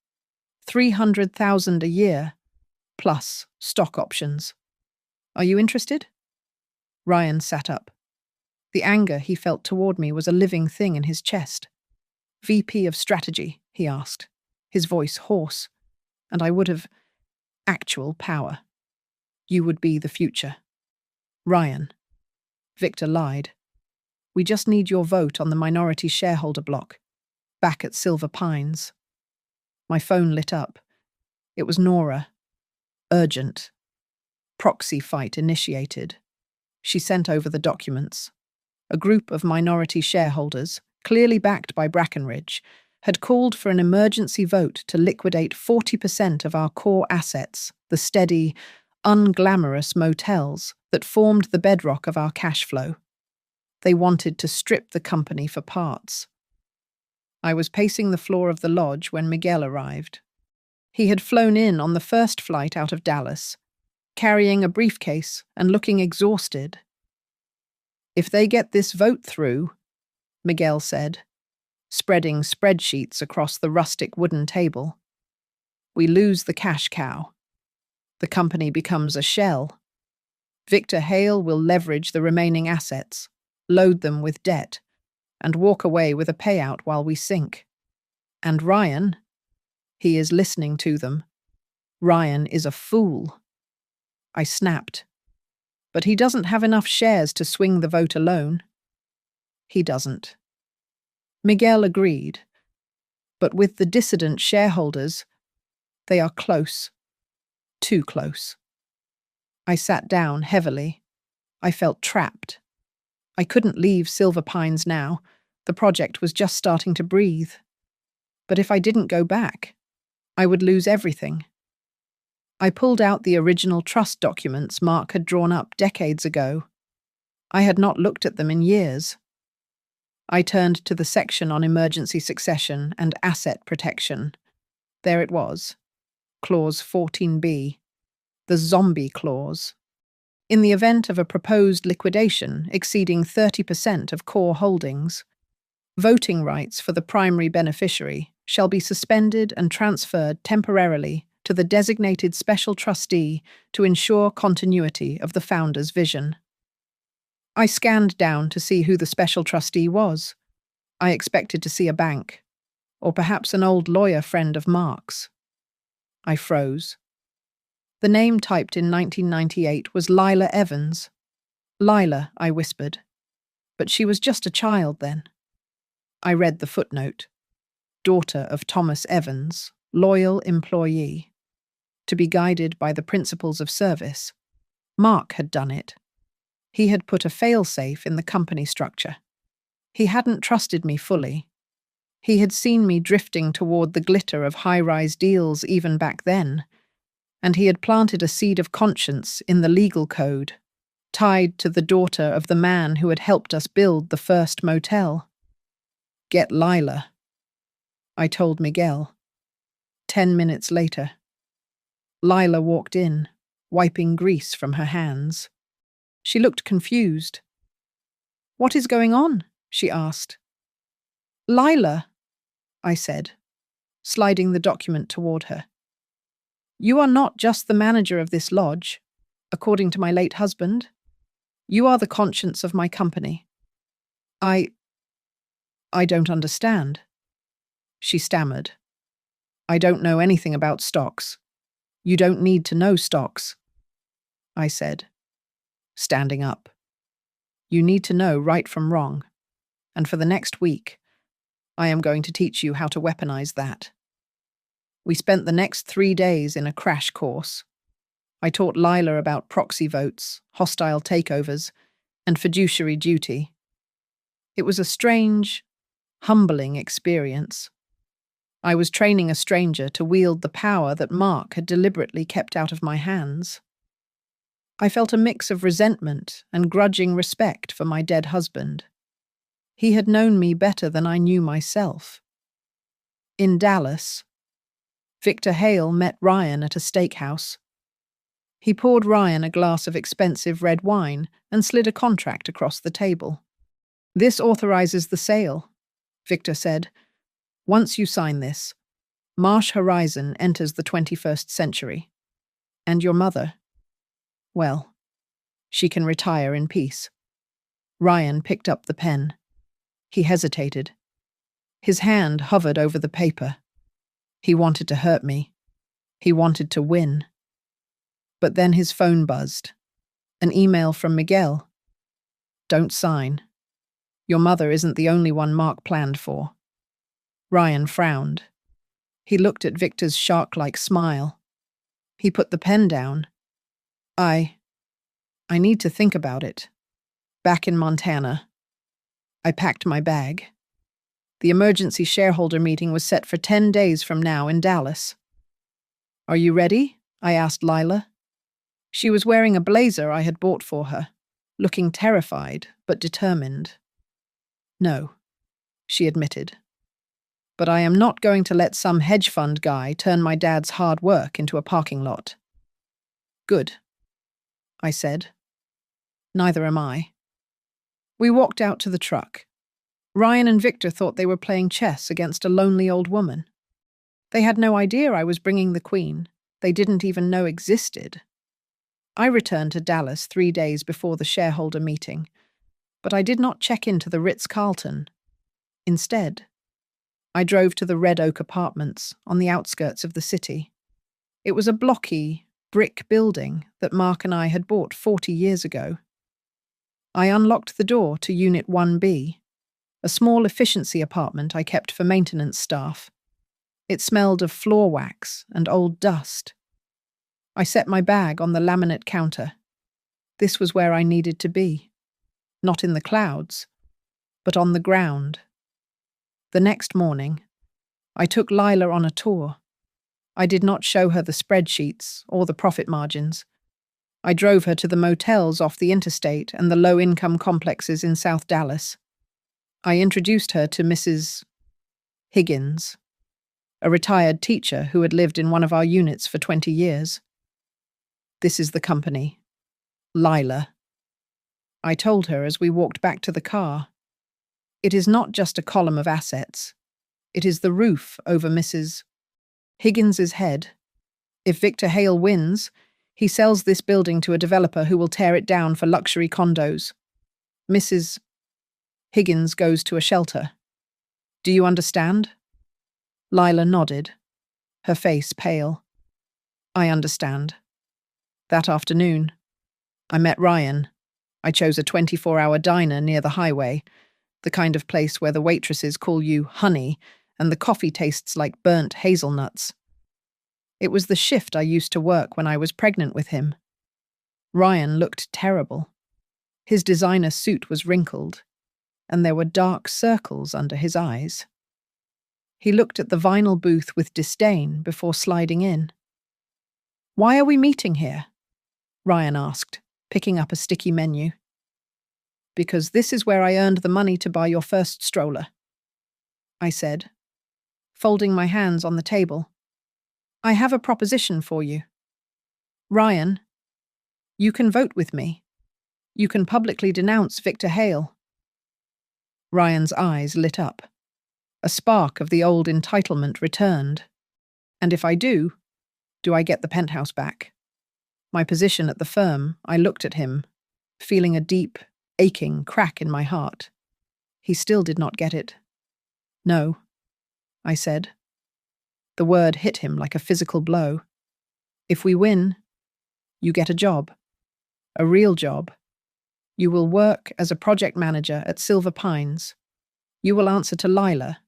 300,000 a year, plus stock options. Are you interested? Ryan sat up. The anger he felt toward me was a living thing in his chest. "VP of Strategy," he asked, his voice hoarse, and I would have actual power. "You would be the future." "Ryan." Victor lied. "We just need your vote on the minority shareholder block, back at Silver Pines." My phone lit up. It was Nora. Urgent. Proxy fight initiated. She sent over the documents. A group of minority shareholders, clearly backed by Brackenridge, had called for an emergency vote to liquidate 40% of our core assets, the steady, unglamorous motels that formed the bedrock of our cash flow. They wanted to strip the company for parts. I was pacing the floor of the lodge when Miguel arrived. He had flown in on the first flight out of Dallas, carrying a briefcase and looking exhausted. "If they get this vote through," Miguel said, spreading spreadsheets across the rustic wooden table, "we lose the cash cow. The company becomes a shell. Victor Hale will leverage the remaining assets, load them with debt, and walk away with a payout while we sink. And Ryan, he is listening to them. Ryan is a fool." I snapped. "But he doesn't have enough shares to swing the vote alone." "He doesn't." Miguel agreed. "But with the dissident shareholders, they are close. Too close." I sat down heavily. I felt trapped. I couldn't leave Silver Pines now. The project was just starting to breathe. But if I didn't go back, I would lose everything. I pulled out the original trust documents Mark had drawn up decades ago. I had not looked at them in years. I turned to the section on emergency succession and asset protection. There it was. Clause 14B. The zombie clause. In the event of a proposed liquidation exceeding 30% of core holdings, voting rights for the primary beneficiary shall be suspended and transferred temporarily to the designated special trustee to ensure continuity of the founder's vision. I scanned down to see who the special trustee was. I expected to see a bank, or perhaps an old lawyer friend of Mark's. I froze. The name typed in 1998 was Lila Evans. "Lila," I whispered. But she was just a child then. I read the footnote. "Daughter of Thomas Evans, loyal employee. To be guided by the principles of service." Mark had done it. He had put a fail-safe in the company structure. He hadn't trusted me fully. He had seen me drifting toward the glitter of high-rise deals even back then, and he had planted a seed of conscience in the legal code, tied to the daughter of the man who had helped us build the first motel. "Get Lila," I told Miguel. 10 minutes later. Lila walked in, wiping grease from her hands. She looked confused. "What is going on?" she asked. "Lila," I said, sliding the document toward her. "You are not just the manager of this lodge, according to my late husband. You are the conscience of my company." I don't understand," she stammered. "I don't know anything about stocks. You don't need to know stocks," I said, standing up. "You need to know right from wrong, and for the next week, I am going to teach you how to weaponize that." We spent the next 3 days in a crash course. I taught Lila about proxy votes, hostile takeovers, and fiduciary duty. It was a strange, humbling experience. I was training a stranger to wield the power that Mark had deliberately kept out of my hands. I felt a mix of resentment and grudging respect for my dead husband. He had known me better than I knew myself. In Dallas, Victor Hale met Ryan at a steakhouse. He poured Ryan a glass of expensive red wine and slid a contract across the table. "This authorizes the sale," Victor said. "Once you sign this, Marsh Horizon enters the 21st century. And your mother, well, she can retire in peace." Ryan picked up the pen. He hesitated. His hand hovered over the paper. He wanted to hurt me. He wanted to win. But then his phone buzzed. An email from Miguel. Don't sign. Your mother isn't the only one Mark planned for. Ryan frowned. He looked at Victor's shark-like smile. He put the pen down. I need to think about it. Back in Montana. I packed my bag. The emergency shareholder meeting was set for 10 days from now in Dallas. Are you ready? I asked Lila. She was wearing a blazer I had bought for her, looking terrified but determined. No, she admitted. But I am not going to let some hedge fund guy turn my dad's hard work into a parking lot. Good, I said. Neither am I. We walked out to the truck. Ryan and Victor thought they were playing chess against a lonely old woman. They had no idea I was bringing the Queen. They didn't even know existed. I returned to Dallas 3 days before the shareholder meeting, but I did not check into the Ritz-Carlton. Instead, I drove to the Red Oak Apartments on the outskirts of the city. It was a blocky, brick building that Mark and I had bought 40 years ago. I unlocked the door to Unit 1B, a small efficiency apartment I kept for maintenance staff. It smelled of floor wax and old dust. I set my bag on the laminate counter. This was where I needed to be. Not in the clouds, but on the ground. The next morning, I took Lila on a tour. I did not show her the spreadsheets or the profit margins. I drove her to the motels off the interstate and the low-income complexes in South Dallas. I introduced her to Mrs. Higgins, a retired teacher who had lived in one of our units for 20 years. This is the company. Lila. I told her as we walked back to the car. It is not just a column of assets. It is the roof over Mrs. Higgins's head. If Victor Hale wins, he sells this building to a developer who will tear it down for luxury condos. Mrs. Higgins goes to a shelter. Do you understand? Lila nodded, her face pale. I understand. That afternoon, I met Ryan. I chose a 24-hour diner near the highway, the kind of place where the waitresses call you honey and the coffee tastes like burnt hazelnuts. It was the shift I used to work when I was pregnant with him. Ryan looked terrible. His designer suit was wrinkled, and there were dark circles under his eyes. He looked at the vinyl booth with disdain before sliding in. Why are we meeting here? Ryan asked, picking up a sticky menu. Because this is where I earned the money to buy your first stroller, I said, folding my hands on the table. I have a proposition for you. Ryan, you can vote with me. You can publicly denounce Victor Hale. Ryan's eyes lit up. A spark of the old entitlement returned. And if I do I get the penthouse back? My position at the firm, I looked at him, feeling a deep, aching crack in my heart. He still did not get it. No, I said. The word hit him like a physical blow. If we win, you get a job. A real job. You will work as a project manager at Silver Pines. You will answer to Lila.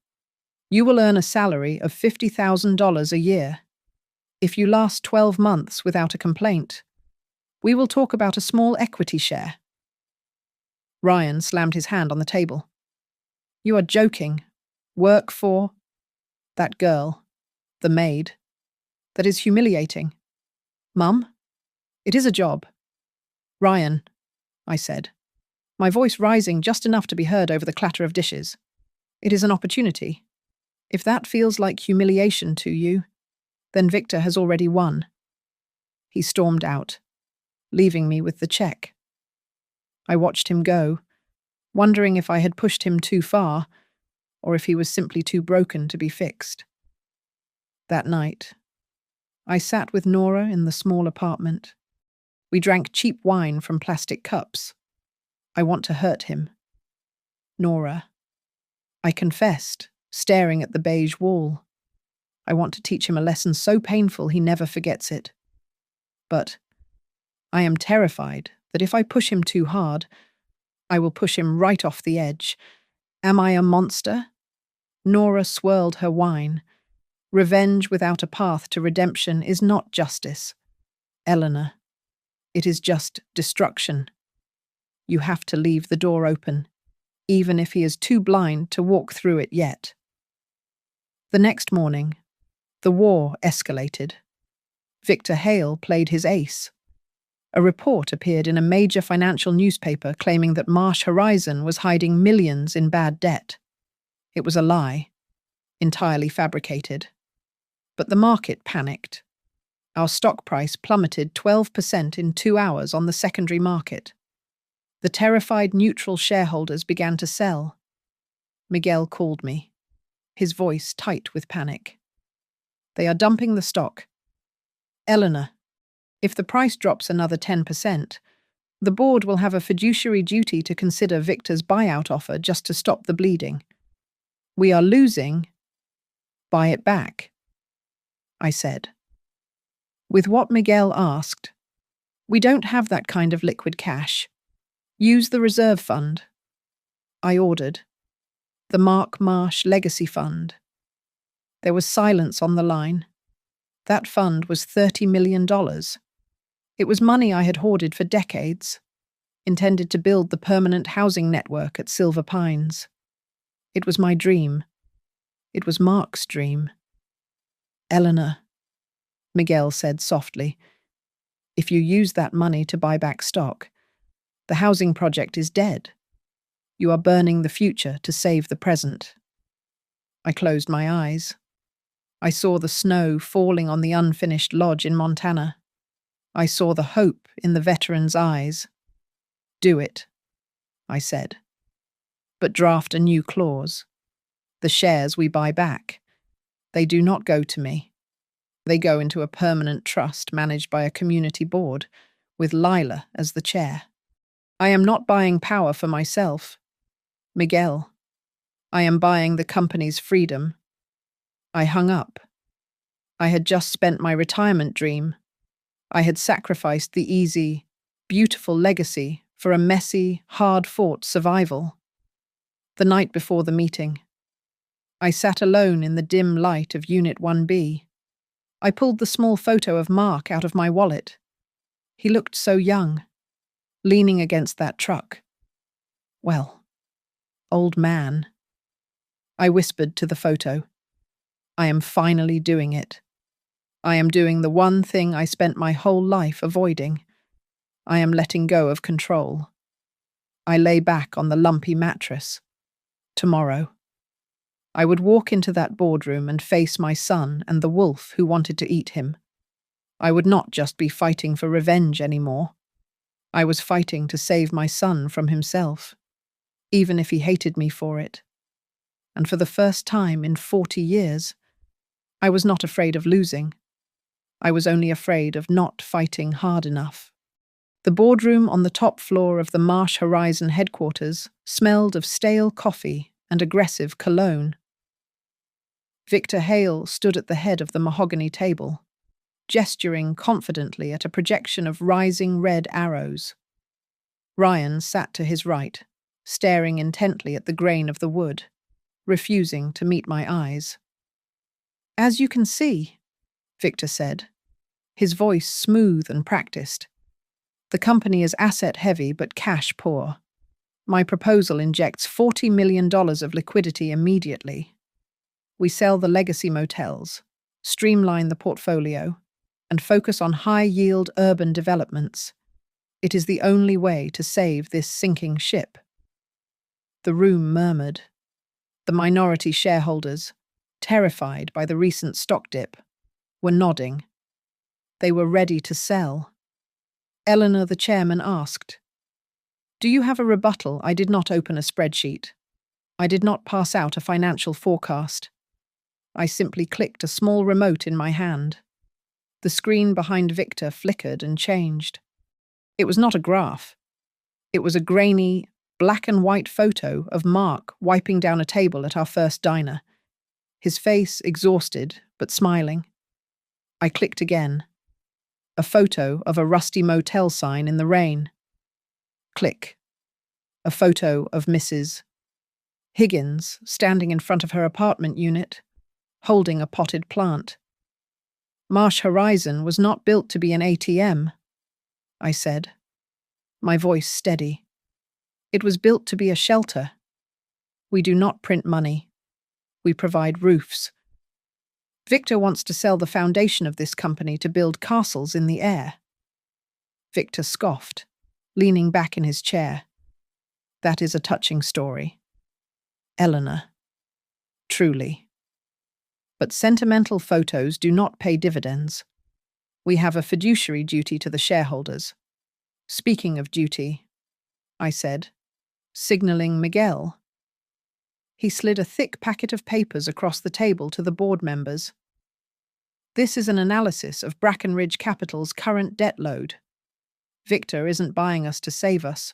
You will earn a salary of $50,000 a year. If you last 12 months without a complaint, we will talk about a small equity share. Ryan slammed his hand on the table. You are joking. Work for that girl, the maid. That is humiliating. Mum, it is a job. Ryan, I said, my voice rising just enough to be heard over the clatter of dishes. It is an opportunity. If that feels like humiliation to you, then Victor has already won. He stormed out, leaving me with the check. I watched him go, wondering if I had pushed him too far, or if he was simply too broken to be fixed. That night, I sat with Nora in the small apartment. We drank cheap wine from plastic cups. I want to hurt him. Nora. I confessed, staring at the beige wall. I want to teach him a lesson so painful he never forgets it. But I am terrified that if I push him too hard, I will push him right off the edge. Am I a monster? Nora swirled her wine. Revenge without a path to redemption is not justice, Eleanor. It is just destruction. You have to leave the door open, even if he is too blind to walk through it yet. The next morning, the war escalated. Victor Hale played his ace. A report appeared in a major financial newspaper claiming that Marsh Horizon was hiding millions in bad debt. It was a lie, entirely fabricated. But the market panicked. Our stock price plummeted 12% in 2 hours on the secondary market. The terrified neutral shareholders began to sell. Miguel called me, his voice tight with panic. They are dumping the stock. Eleanor, if the price drops another 10%, the board will have a fiduciary duty to consider Victor's buyout offer just to stop the bleeding. We are losing. Buy it back, I said. With what Miguel asked, we don't have that kind of liquid cash. Use the reserve fund. I ordered. The Mark Marsh Legacy Fund. There was silence on the line. That fund was $30 million. It was money I had hoarded for decades, intended to build the permanent housing network at Silver Pines. It was my dream. It was Mark's dream. Eleanor, Miguel said softly, if you use that money to buy back stock, the housing project is dead. You are burning the future to save the present. I closed my eyes. I saw the snow falling on the unfinished lodge in Montana. I saw the hope in the veteran's eyes. Do it, I said. But draft a new clause. The shares we buy back. They do not go to me. They go into a permanent trust managed by a community board, with Lila as the chair. I am not buying power for myself. Miguel, I am buying the company's freedom. I hung up. I had just spent my retirement dream. I had sacrificed the easy, beautiful legacy for a messy, hard-fought survival. The night before the meeting, I sat alone in the dim light of Unit 1B. I pulled the small photo of Mark out of my wallet. He looked so young, leaning against that truck. Well, old man. I whispered to the photo. I am finally doing it. I am doing the one thing I spent my whole life avoiding. I am letting go of control. I lay back on the lumpy mattress. Tomorrow, I would walk into that boardroom and face my son and the wolf who wanted to eat him. I would not just be fighting for revenge anymore. I was fighting to save my son from himself, even if he hated me for it. And for the first time in 40 years, I was not afraid of losing. I was only afraid of not fighting hard enough. The boardroom on the top floor of the Marsh Horizon headquarters smelled of stale coffee and aggressive cologne. Victor Hale stood at the head of the mahogany table, gesturing confidently at a projection of rising red arrows. Ryan sat to his right, staring intently at the grain of the wood, refusing to meet my eyes. As you can see, Victor said, his voice smooth and practiced. The company is asset-heavy but cash-poor. My proposal injects $40 million of liquidity immediately. We sell the legacy motels, streamline the portfolio, and focus on high-yield urban developments. It is the only way to save this sinking ship. The room murmured. The minority shareholders, terrified by the recent stock dip, were nodding. They were ready to sell. Eleanor, the chairman, asked, "Do you have a rebuttal?" I did not open a spreadsheet. I did not pass out a financial forecast. I simply clicked a small remote in my hand. The screen behind Victor flickered and changed. It was not a graph. It was a grainy, black and white photo of Mark wiping down a table at our first diner, his face exhausted but smiling. I clicked again. A photo of a rusty motel sign in the rain. Click. A photo of Mrs. Higgins standing in front of her apartment unit, holding a potted plant. Marsh Horizon was not built to be an ATM, I said, my voice steady. It was built to be a shelter. We do not print money. We provide roofs. Victor wants to sell the foundation of this company to build castles in the air. Victor scoffed, leaning back in his chair. That is a touching story. Eleanor. Truly. But sentimental photos do not pay dividends. We have a fiduciary duty to the shareholders. Speaking of duty, I said, signaling Miguel. He slid a thick packet of papers across the table to the board members. This is an analysis of Brackenridge Capital's current debt load. Victor isn't buying us to save us.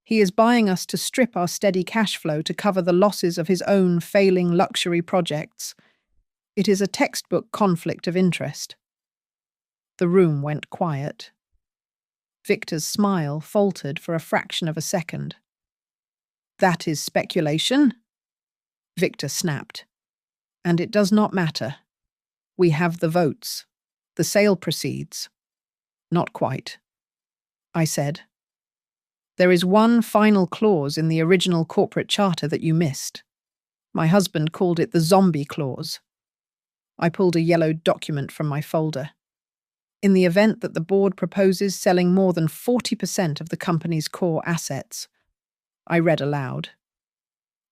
He is buying us to strip our steady cash flow to cover the losses of his own failing luxury projects. It is a textbook conflict of interest. The room went quiet. Victor's smile faltered for a fraction of a second. That is speculation? Victor snapped. And it does not matter. We have the votes. The sale proceeds. Not quite, I said. There is one final clause in the original corporate charter that you missed. My husband called it the zombie clause. I pulled a yellowed document from my folder. In the event that the board proposes selling more than 40% of the company's core assets, I read aloud.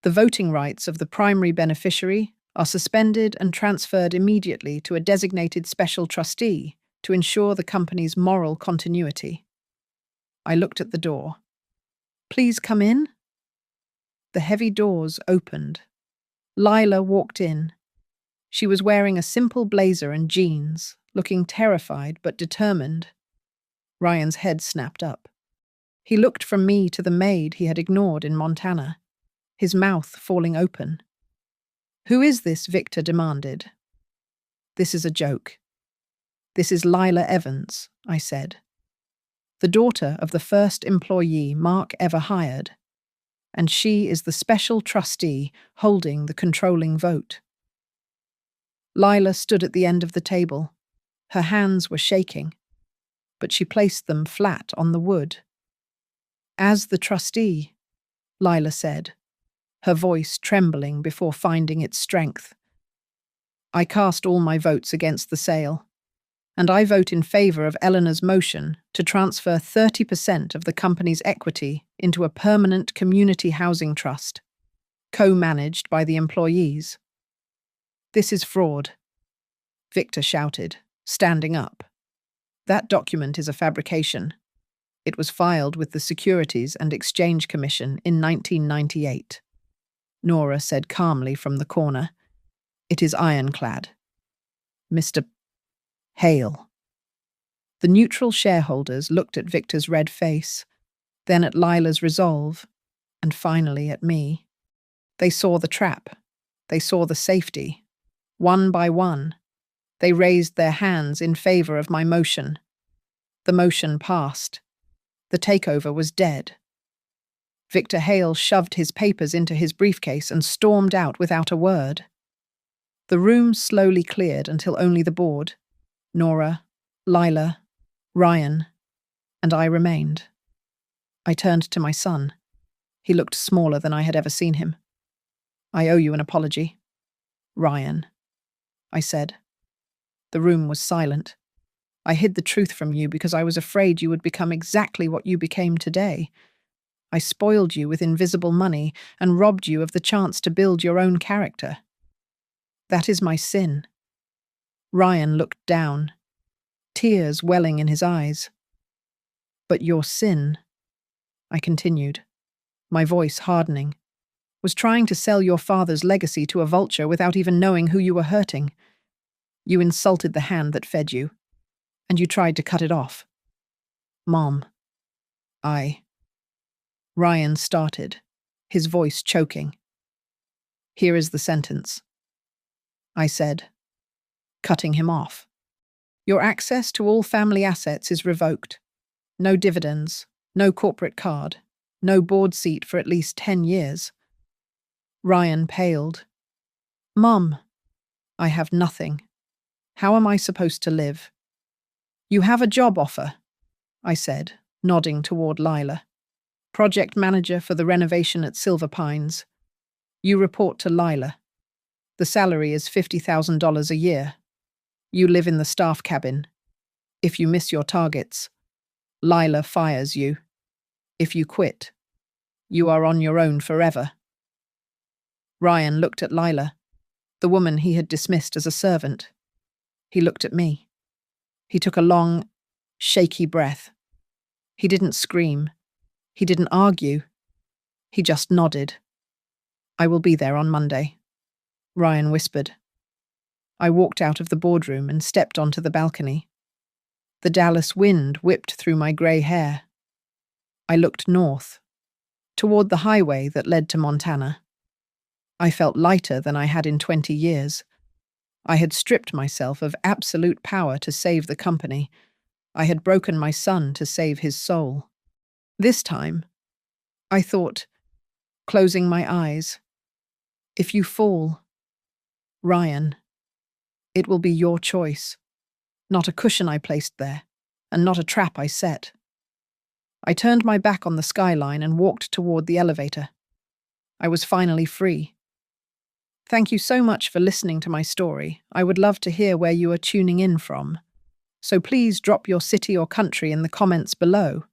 The voting rights of the primary beneficiary are suspended and transferred immediately to a designated special trustee to ensure the company's moral continuity. I looked at the door. Please come in. The heavy doors opened. Lila walked in. She was wearing a simple blazer and jeans, looking terrified but determined. Ryan's head snapped up. He looked from me to the maid he had ignored in Montana, his mouth falling open. Who is this? Victor demanded. This is a joke. This is Lila Evans, I said. The daughter of the first employee Mark ever hired, and she is the special trustee holding the controlling vote. Lila stood at the end of the table. Her hands were shaking, but she placed them flat on the wood. As the trustee, Lila said, her voice trembling before finding its strength. I cast all my votes against the sale, and I vote in favor of Eleanor's motion to transfer 30% of the company's equity into a permanent community housing trust, co-managed by the employees. This is fraud, Victor shouted, standing up. That document is a fabrication. It was filed with the Securities and Exchange Commission in 1998. Nora said calmly from the corner. It is ironclad. Mr. Hale. The neutral shareholders looked at Victor's red face, then at Lila's resolve, and finally at me. They saw the trap. They saw the safety. One by one, they raised their hands in favor of my motion. The motion passed. The takeover was dead. Victor Hale shoved his papers into his briefcase and stormed out without a word. The room slowly cleared until only the board, Nora, Lila, Ryan, and I remained. I turned to my son. He looked smaller than I had ever seen him. I owe you an apology. Ryan, I said. The room was silent. I hid the truth from you because I was afraid you would become exactly what you became today. I spoiled you with invisible money and robbed you of the chance to build your own character. That is my sin. Ryan looked down, tears welling in his eyes. But your sin, I continued, my voice hardening, was trying to sell your father's legacy to a vulture without even knowing who you were hurting. You insulted the hand that fed you, and you tried to cut it off. Mom, Ryan started, his voice choking. "Here is the sentence," I said, cutting him off. "Your access to all family assets is revoked. No dividends, no corporate card, no board seat for at least 10 years. Ryan paled. "Mum, I have nothing. How am I supposed to live?" "You have a job offer," I said, nodding toward Lila. "Project manager for the renovation at Silver Pines. You report to Lila. The salary is $50,000 a year. You live in the staff cabin. If you miss your targets, Lila fires you. If you quit, you are on your own forever." Ryan looked at Lila, the woman he had dismissed as a servant. He looked at me. He took a long, shaky breath. He didn't scream. He didn't argue. He just nodded. "I will be there on Monday," Ryan whispered. I walked out of the boardroom and stepped onto the balcony. The Dallas wind whipped through my grey hair. I looked north, toward the highway that led to Montana. I felt lighter than I had in 20 years. I had stripped myself of absolute power to save the company. I had broken my son to save his soul. This time, I thought, closing my eyes, if you fall, Ryan, it will be your choice. Not a cushion I placed there, and not a trap I set. I turned my back on the skyline and walked toward the elevator. I was finally free. Thank you so much for listening to my story. I would love to hear where you are tuning in from. So please drop your city or country in the comments below.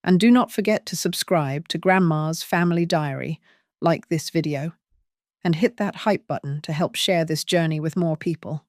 And do not forget to subscribe to Grandma's Family Diary, like this video, and hit that hype button to help share this journey with more people.